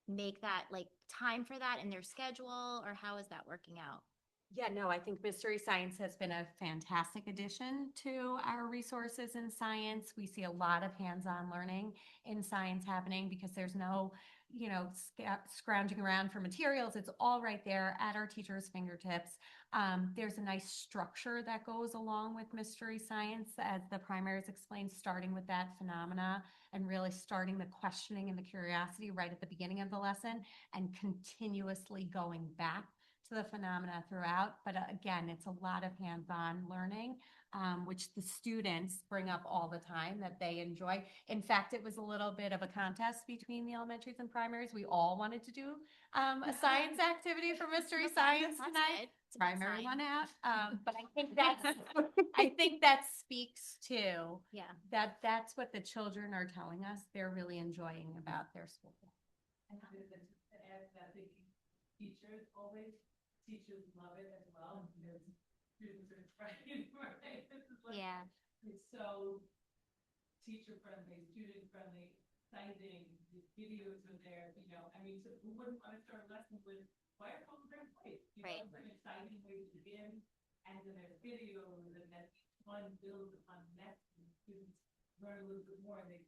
Speaker 1: make that like time for that in their schedule, or how is that working out?
Speaker 13: Yeah, no, I think Mystery Science has been a fantastic addition to our resources in science. We see a lot of hands-on learning in science happening because there's no, scrounging around for materials. It's all right there at our teachers' fingertips. There's a nice structure that goes along with Mystery Science, as the primaries explained, starting with that phenomena and really starting the questioning and the curiosity right at the beginning of the lesson and continuously going back to the phenomena throughout. But again, it's a lot of hands-on learning, which the students bring up all the time that they enjoy. In fact, it was a little bit of a contest between the elementaries and primaries. We all wanted to do a science activity for Mystery Science tonight. Primary won out. But I think that speaks to that's what the children are telling us they're really enjoying about their school.
Speaker 4: And to add that, the teachers love it as well, because students are trying, right? It's so teacher friendly, student friendly, exciting, the videos are there, so who wouldn't want to start a lesson with why are programs late? It's an exciting way to begin, and then there's videos, and then each one builds upon the next, and students learn a little bit more, and they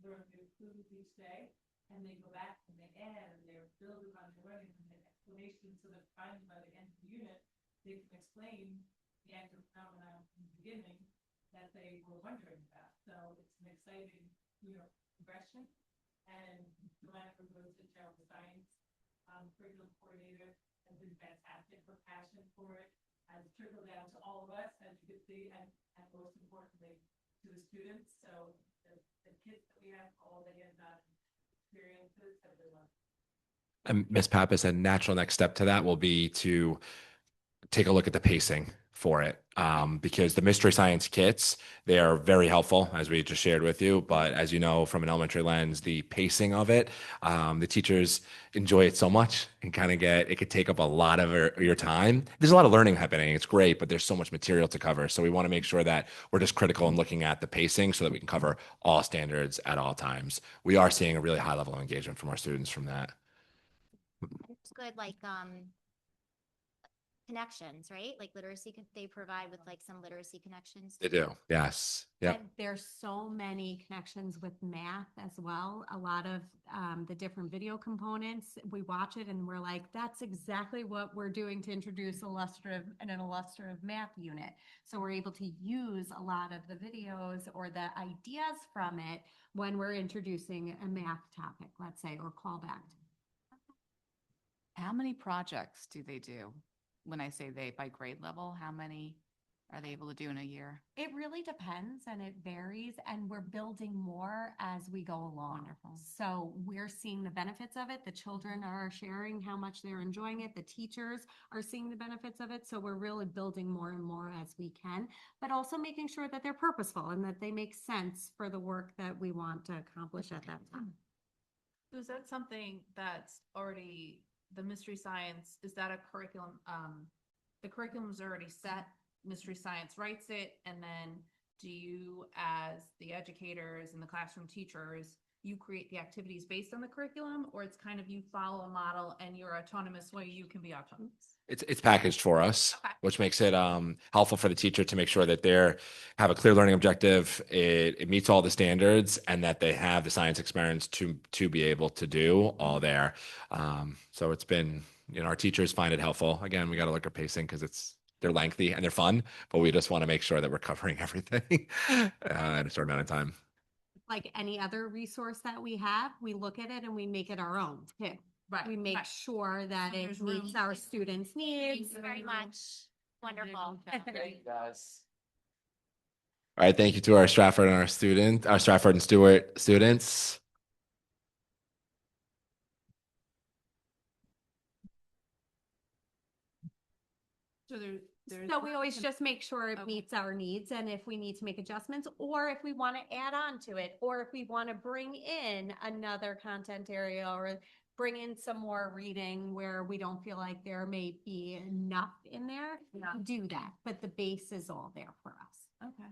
Speaker 4: learn their clues each day, and they go back and they add, and they're building on their learning and their explanation, so that finally by the end of the unit, they can explain the active phenomenon in the beginning that they were wondering about. So it's an exciting, progression. And Joanna, who goes to Gerald Science, curriculum coordinator, has been fantastic. Her passion for it has trickled down to all of us, as you can see, and most importantly, to the students. So the kids that we have, all the hands-on experiences have been wonderful.
Speaker 11: And Ms. Pappas, a natural next step to that will be to take a look at the pacing for it, because the Mystery Science kits, they are very helpful, as we just shared with you. But as you know, from an elementary lens, the pacing of it, the teachers enjoy it so much and it could take up a lot of your time. There's a lot of learning happening. It's great, but there's so much material to cover. So we want to make sure that we're just critical in looking at the pacing so that we can cover all standards at all times. We are seeing a really high level of engagement from our students from that.
Speaker 1: It's good, like connections, right? Like literacy, they provide with like some literacy connections.
Speaker 11: They do, yes. Yep.
Speaker 13: And there's so many connections with math as well. A lot of the different video components, we watch it and we're like, that's exactly what we're doing to introduce an illustrative math unit. So we're able to use a lot of the videos or the ideas from it when we're introducing a math topic, let's say, or callback.
Speaker 17: How many projects do they do? When I say they, by grade level, how many are they able to do in a year?
Speaker 13: It really depends and it varies, and we're building more as we go along.
Speaker 17: Wonderful.
Speaker 13: So we're seeing the benefits of it. The children are sharing how much they're enjoying it. The teachers are seeing the benefits of it. So we're really building more and more as we can, but also making sure that they're purposeful and that they make sense for the work that we want to accomplish at that time.
Speaker 16: So is that something that's already, the Mystery Science, is that a curriculum? The curriculum is already set, Mystery Science writes it, and then do you, as the educators and the classroom teachers, you create the activities based on the curriculum, or it's kind of you follow a model and you're autonomous where you can be autonomous?
Speaker 11: It's packaged for us, which makes it helpful for the teacher to make sure that they're have a clear learning objective, it meets all the standards, and that they have the science experience to be able to do all there. So it's been, our teachers find it helpful. Again, we got to look at pacing because they're lengthy and they're fun, but we just want to make sure that we're covering everything in a certain amount of time.
Speaker 13: Like any other resource that we have, we look at it and we make it our own too.
Speaker 16: Right.
Speaker 13: We make sure that it meets our students' needs.
Speaker 1: Thanks very much. Wonderful.
Speaker 11: All right, thank you to our Stratford and our Stratford and Stewart students.
Speaker 16: So there's.
Speaker 13: So we always just make sure it meets our needs, and if we need to make adjustments, or if we want to add on to it, or if we want to bring in another content area or bring in some more reading where we don't feel like there may be enough in there, do that. But the base is all there for us.
Speaker 16: Okay.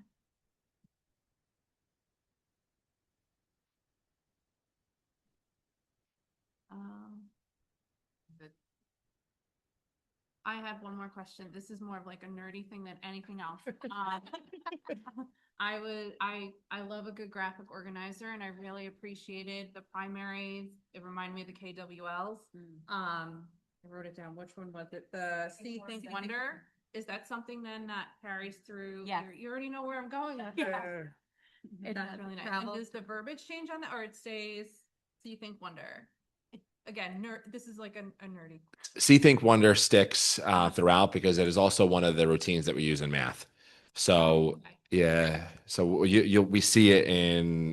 Speaker 16: I had one more question. This is more of like a nerdy thing than anything else. I love a good graphic organizer, and I really appreciated the primaries. It reminded me of the KWLs. I wrote it down. Which one was it? The See, Think, Wonder. Is that something then that carries through?
Speaker 13: Yes.
Speaker 16: You already know where I'm going with
Speaker 13: Yeah.
Speaker 16: this. That's really nice. And does the verbiage change on that, or it stays See, Think, Wonder? Again, this is like a nerdy.
Speaker 11: See, Think, Wonder sticks throughout because it is also one of the routines that we use in math. So yeah, so we see it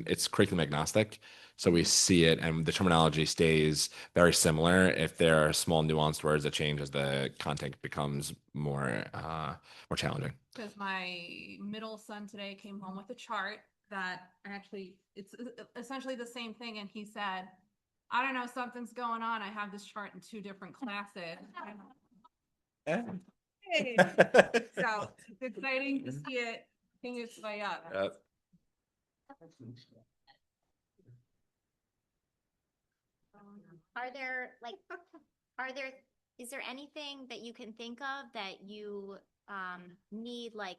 Speaker 11: it's curriculum agnostic. So we see it, and the terminology stays very similar. If there are small nuanced words that change as the content becomes more challenging.
Speaker 16: Because my middle son today came home with a chart that actually it's essentially the same thing, and he said, I don't know, something's going on. I have this chart in 2 different classes. Hey. So it's exciting to see it hang its way up.
Speaker 11: Yep.
Speaker 1: Is there anything that you can think of that you need, like,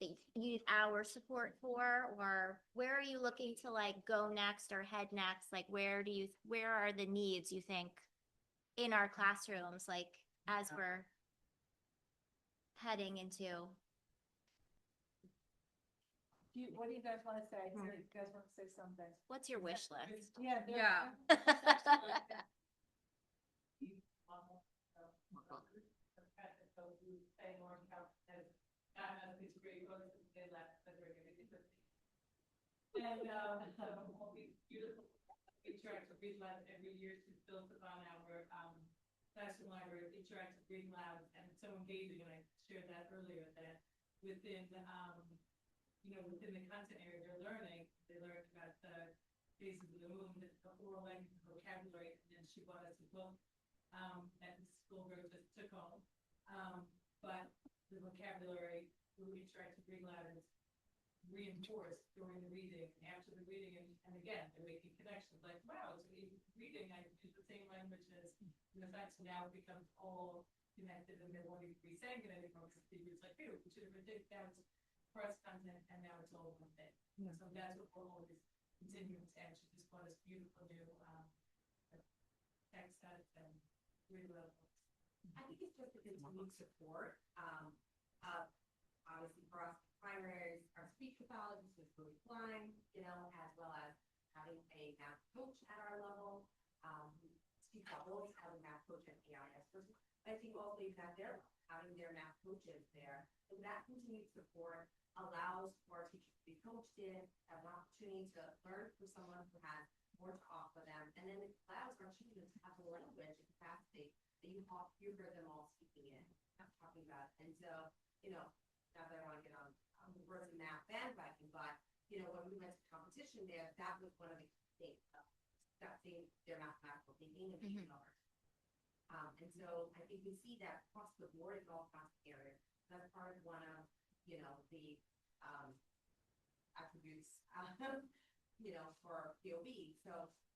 Speaker 1: that you need our support for, or where are you looking to like go next or head next? Like, where are the needs you think in our classrooms, like as we're heading into?
Speaker 4: What do you guys want to say? Do you guys want to say something?
Speaker 1: What's your wish list?
Speaker 4: Yeah.
Speaker 2: And all these beautiful interactive reading labs every year she's built upon our classroom library interactive reading labs, and it's so engaging. And I shared that earlier that within within the content area they're learning, they learn about the phases of the movement, the oral language, vocabulary, and then she bought us a book that the school group just took home. But the vocabulary through interactive reading lab is reinforced during the reading, after the reading, and again, they're making connections like, wow, so reading, I use the same language as, in fact, now it becomes all connected, and they won't even be saying it anymore, because it's like, hey, we should have been that was press content, and now it's all one thing. So that's what we're always continuing to add. She just bought us beautiful new text sets and really love books.
Speaker 18: I think it's just a continued support. Obviously for us, primaries, our speech pathologist is really flying, as well as having a math coach at our level. Speech pathologists have a math coach at AIS. I think also you have having their math coaches there. So that continued support allows for our teachers to be coached in, have an opportunity to learn from someone who has more to offer them, and then it allows our students to have the language and capacity that you hear them all speaking in, talking about. And so, not that I want to get on the words of math bandwagon, but when we went to competition there, that was one of the things, discussing their mathematical thinking and being art. And so I think we see that across the board in all class areas. That's part of one of the increase, for POV. So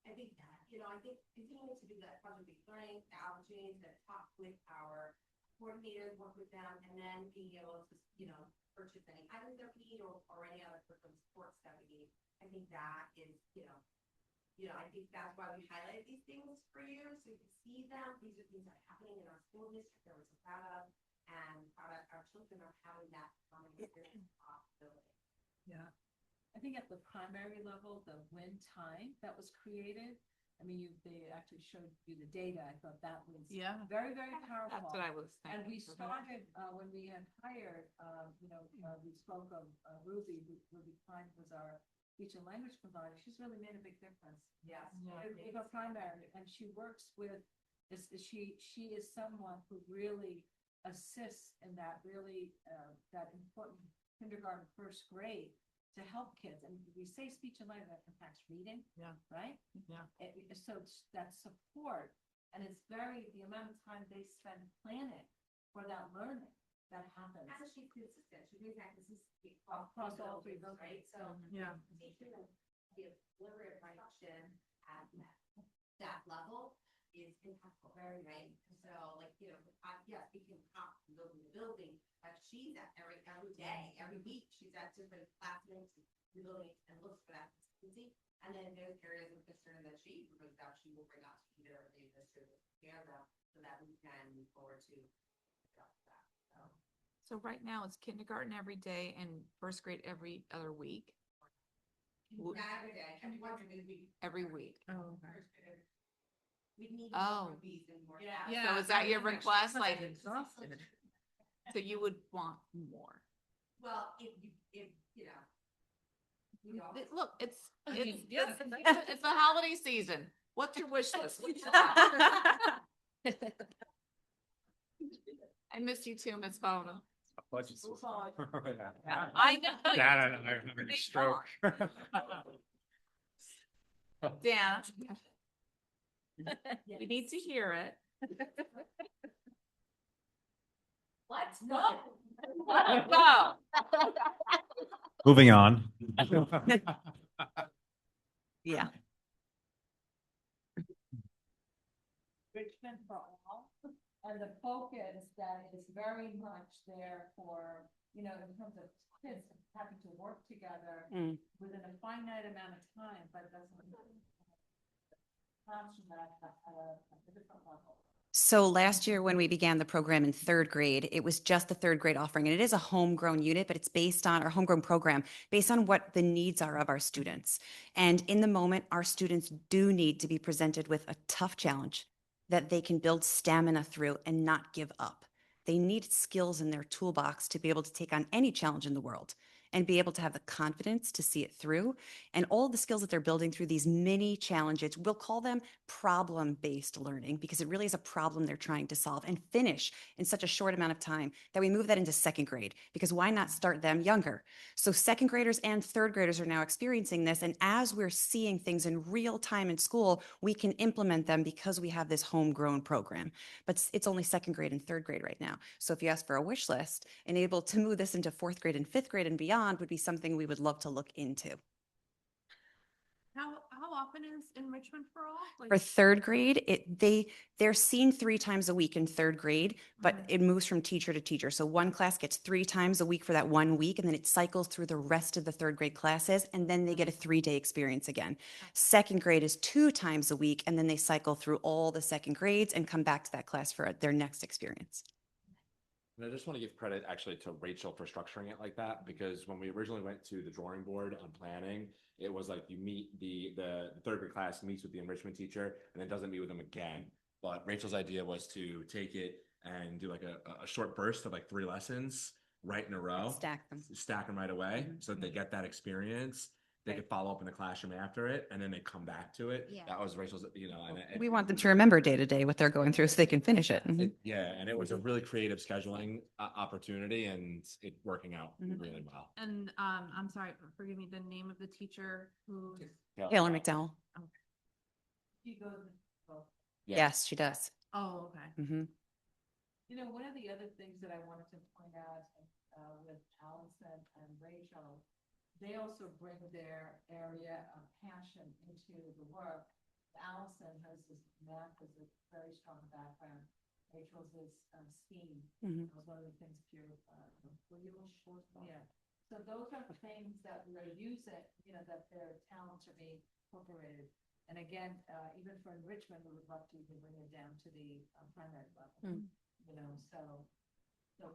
Speaker 18: I think that, I think continuing to do that project-based learning, the opportunity to talk with our coordinators, work with them, and then being able to, purchase any items that we need or any other curriculum supports that we need. I think that is, I think that's why we highlighted these things for you, so you can see them. These are things that are happening in our school district that we're so proud of, and our children are having that common experience possibility.
Speaker 4: Yeah. I think at the primary level, the win time that was created, I mean, they actually showed you the data. I thought that was very, very powerful.
Speaker 17: That's what I was
Speaker 4: And
Speaker 17: thinking.
Speaker 4: we started, when we had hired, we spoke of Ruby Klein was our speech and language provider. She's really made a big difference.
Speaker 18: Yes.
Speaker 4: In her primary, and she works with, she is someone who really assists in that really, that important kindergarten, first grade to help kids. And we say speech and language that impacts reading.
Speaker 7: Yeah.
Speaker 4: Right?
Speaker 7: Yeah.
Speaker 4: So it's that support, and it's the amount of time they spend planning for that learning that happens.
Speaker 18: And she's consistent. She's doing that consistency
Speaker 4: Across all three
Speaker 18: buildings, right? So
Speaker 7: Yeah.
Speaker 18: teaching them the deliberate production at that level is impactful, very right. So yes, we can talk building the building, but she's at every day, every week, she's at different classrooms, the building, and looks for that consistency. And then there's areas of concern that she will bring up to either of the administrators, share them, so that we can move forward to address that.
Speaker 17: So right now it's kindergarten every day and first grade every other week.
Speaker 18: Not every day,
Speaker 17: Every week.
Speaker 7: Oh.
Speaker 18: We need
Speaker 17: Oh.
Speaker 18: more bees and more.
Speaker 17: So is that your request? Like,
Speaker 7: Exhausted.
Speaker 17: so you would want more?
Speaker 18: Well, if
Speaker 17: Look, it's
Speaker 7: yeah.
Speaker 17: it's a holiday season. What's your wish list? I miss you too, Miss Bona. I know.
Speaker 10: Dad, I'm having a stroke.
Speaker 17: Dan. We need to hear it.
Speaker 18: Let's go.
Speaker 17: Let's go.
Speaker 10: Moving on.
Speaker 12: Yeah.
Speaker 4: Richmond for all, and the focus that is very much there for, in terms of kids having to work together within a finite amount of time, but it doesn't. At a different level.
Speaker 12: So last year, when we began the program in third grade, it was just the third grade offering, and it is a homegrown unit, but it's based on our homegrown program, based on what the needs are of our students. And in the moment, our students do need to be presented with a tough challenge that they can build stamina through and not give up. They need skills in their toolbox to be able to take on any challenge in the world and be able to have the confidence to see it through. And all the skills that they're building through these mini challenges, we'll call them problem-based learning, because it really is a problem they're trying to solve and finish in such a short amount of time that we move that into second grade, because why not start them younger? So second graders and third graders are now experiencing this. And as we're seeing things in real time in school, we can implement them because we have this homegrown program. But it's only second grade and third grade right now. So if you ask for a wish list and able to move this into fourth grade and fifth grade and beyond, would be something we would love to look into.
Speaker 16: How often is Enrichment for All? Like-
Speaker 12: For third grade, they're seen 3 times a week in third grade, but it moves from teacher to teacher. So one class gets 3 times a week for that 1 week, and then it cycles through the rest of the third grade classes, and then they get a 3-day experience again. Second grade is 2 times a week, and then they cycle through all the second grades and come back to that class for their next experience.
Speaker 11: And I just want to give credit actually to Rachel for structuring it like that, because when we originally went to the drawing board on planning, it was like you meet the third grade class meets with the enrichment teacher and then doesn't meet with them again. But Rachel's idea was to take it and do like a short burst of like 3 lessons right in a row. Stack them right away so that they get that experience. They could follow up in the classroom after it, and then they come back to it.
Speaker 12: Yeah.
Speaker 11: That was Rachel's, and
Speaker 12: We want them to remember day to day what they're going through so they can finish it.
Speaker 11: yeah, and it was a really creative scheduling opportunity, and it's working out really well.
Speaker 16: And I'm sorry, forgive me, the name of the teacher who.
Speaker 12: Taylor McDowell.
Speaker 4: She goes to both.
Speaker 12: Yes, she does.
Speaker 16: Oh, okay.
Speaker 4: One of the other things that I wanted to point out with Allison and Rachel they also bring their area of passion into the work. Allison has this math as a very strong background. Rachel's is STEAM.
Speaker 12: Mhm.
Speaker 4: Was one of the things Peter, were you a short? Yeah. So those are things that we're using, you know, that their talents are being incorporated. And again, even for enrichment, we would love to even bring it down to the primary level. You know, so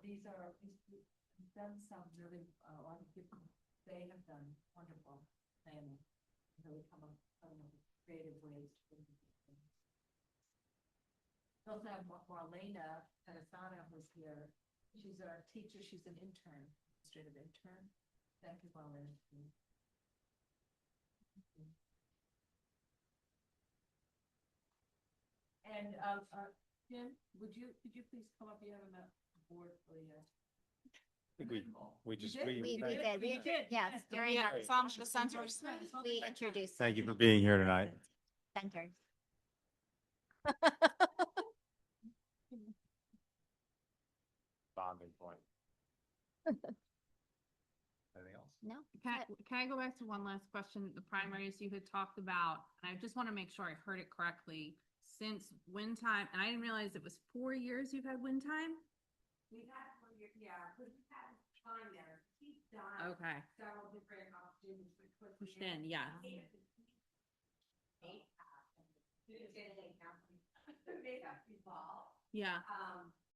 Speaker 4: these are, we've done some really, a lot of people, they have done wonderful planning. Really come up with creative ways to bring these things. We also have Marlena Panasana who's here. She's our teacher. She's an intern, administrative intern. Thank you, Marlena. And Jim, could you please come up? You have a board for you.
Speaker 10: We just,
Speaker 1: We did, yes, during
Speaker 17: Yeah,
Speaker 1: our
Speaker 17: some of the centers.
Speaker 1: we introduced.
Speaker 10: thank you for being here tonight.
Speaker 1: Centers.
Speaker 10: Bonding point. Anything else?
Speaker 1: No.
Speaker 16: Can I go back to one last question? The primaries you had talked about, and I just want to make sure I heard it correctly. Since wind time, and I didn't realize it was 4 years you've had wind time?
Speaker 18: We've had, yeah, we've had time there. He's done.
Speaker 16: Okay.
Speaker 18: Several different opportunities.
Speaker 16: Pushed in, yeah.
Speaker 18: They have evolved.
Speaker 16: Yeah.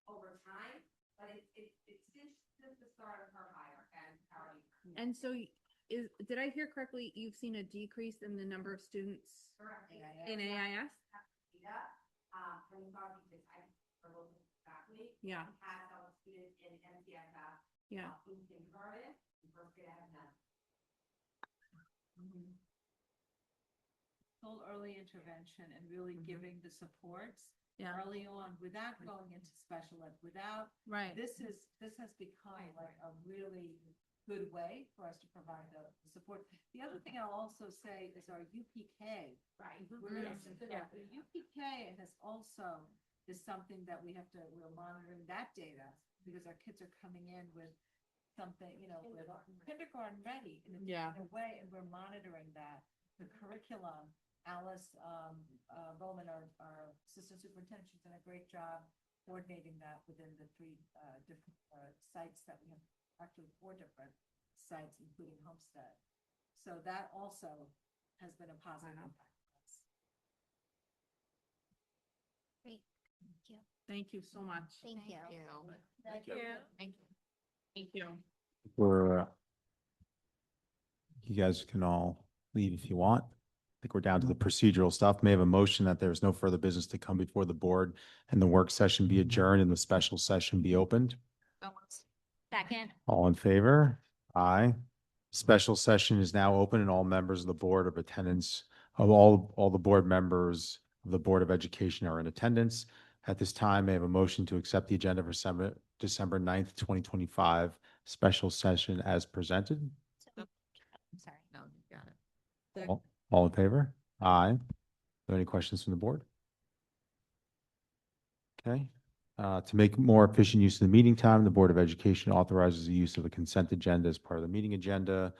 Speaker 18: Over time, but it's since the start of her hire and our.
Speaker 16: And so did I hear correctly, you've seen a decrease in the number of students in AIS?
Speaker 18: When we thought we just, I struggled with faculty.
Speaker 16: Yeah.
Speaker 18: Had some students in MCFF.
Speaker 16: Yeah.
Speaker 18: In kindergarten, and first grade, I have none.
Speaker 4: Full early intervention and really giving the supports
Speaker 16: Yeah.
Speaker 4: early on without going into special ed, without.
Speaker 16: Right.
Speaker 4: This has become like a really good way for us to provide the support. The other thing I'll also say is our UPK.
Speaker 18: Right.
Speaker 4: The UPK has also is something that we're monitoring that data because our kids are coming in with something, you know, with kindergarten ready in a way, and we're monitoring that. The curriculum, Alice Bowman, our assistant superintendent, she's done a great job coordinating that within the 3 different sites that we have, actually 4 different sites, including Homestead. So that also has been a positive impact.
Speaker 1: Great. Thank you.
Speaker 16: Thank you so much.
Speaker 1: Thank you.
Speaker 16: Thank you. Thank you.
Speaker 10: You guys can all leave if you want. I think we're down to the procedural stuff. May I have a motion that there's no further business to come before the board and the work session be adjourned and the special session be opened.
Speaker 1: Second.
Speaker 10: All in favor? Aye. Special session is now open and all members of the board of attendance of all the board members of the Board of Education are in attendance. At this time, may I have a motion to accept the agenda for December 9th, 2025 special session as presented?
Speaker 1: I'm sorry.
Speaker 17: No, you got it.
Speaker 10: All in favor? Aye. Are there any questions from the board? Okay. To make more efficient use of the meeting time, the Board of Education authorizes the use of a consent agenda as part of the meeting agenda.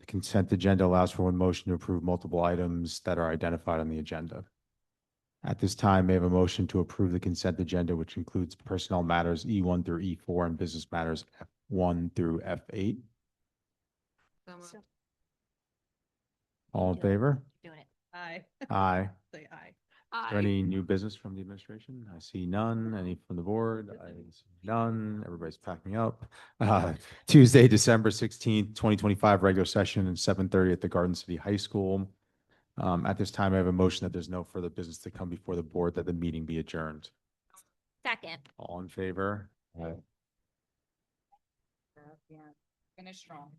Speaker 10: The consent agenda allows for one motion to approve multiple items that are identified on the agenda. At this time, may I have a motion to approve the consent agenda, which includes personnel matters E1 through E4 and business matters F1 through F8. All in favor?
Speaker 1: Doing it.
Speaker 16: Aye.
Speaker 10: Aye.
Speaker 16: Say aye.
Speaker 10: Is there any new business from the administration? I see none. Any from the board? I see none. Everybody's packing up. Tuesday, December 16th, 2025, regular session at 7:30 at the Garden City High School. At this time, I have a motion that there's no further business to come before the board, that the meeting be adjourned.
Speaker 1: Second.
Speaker 10: All in favor?
Speaker 17: Finish strong.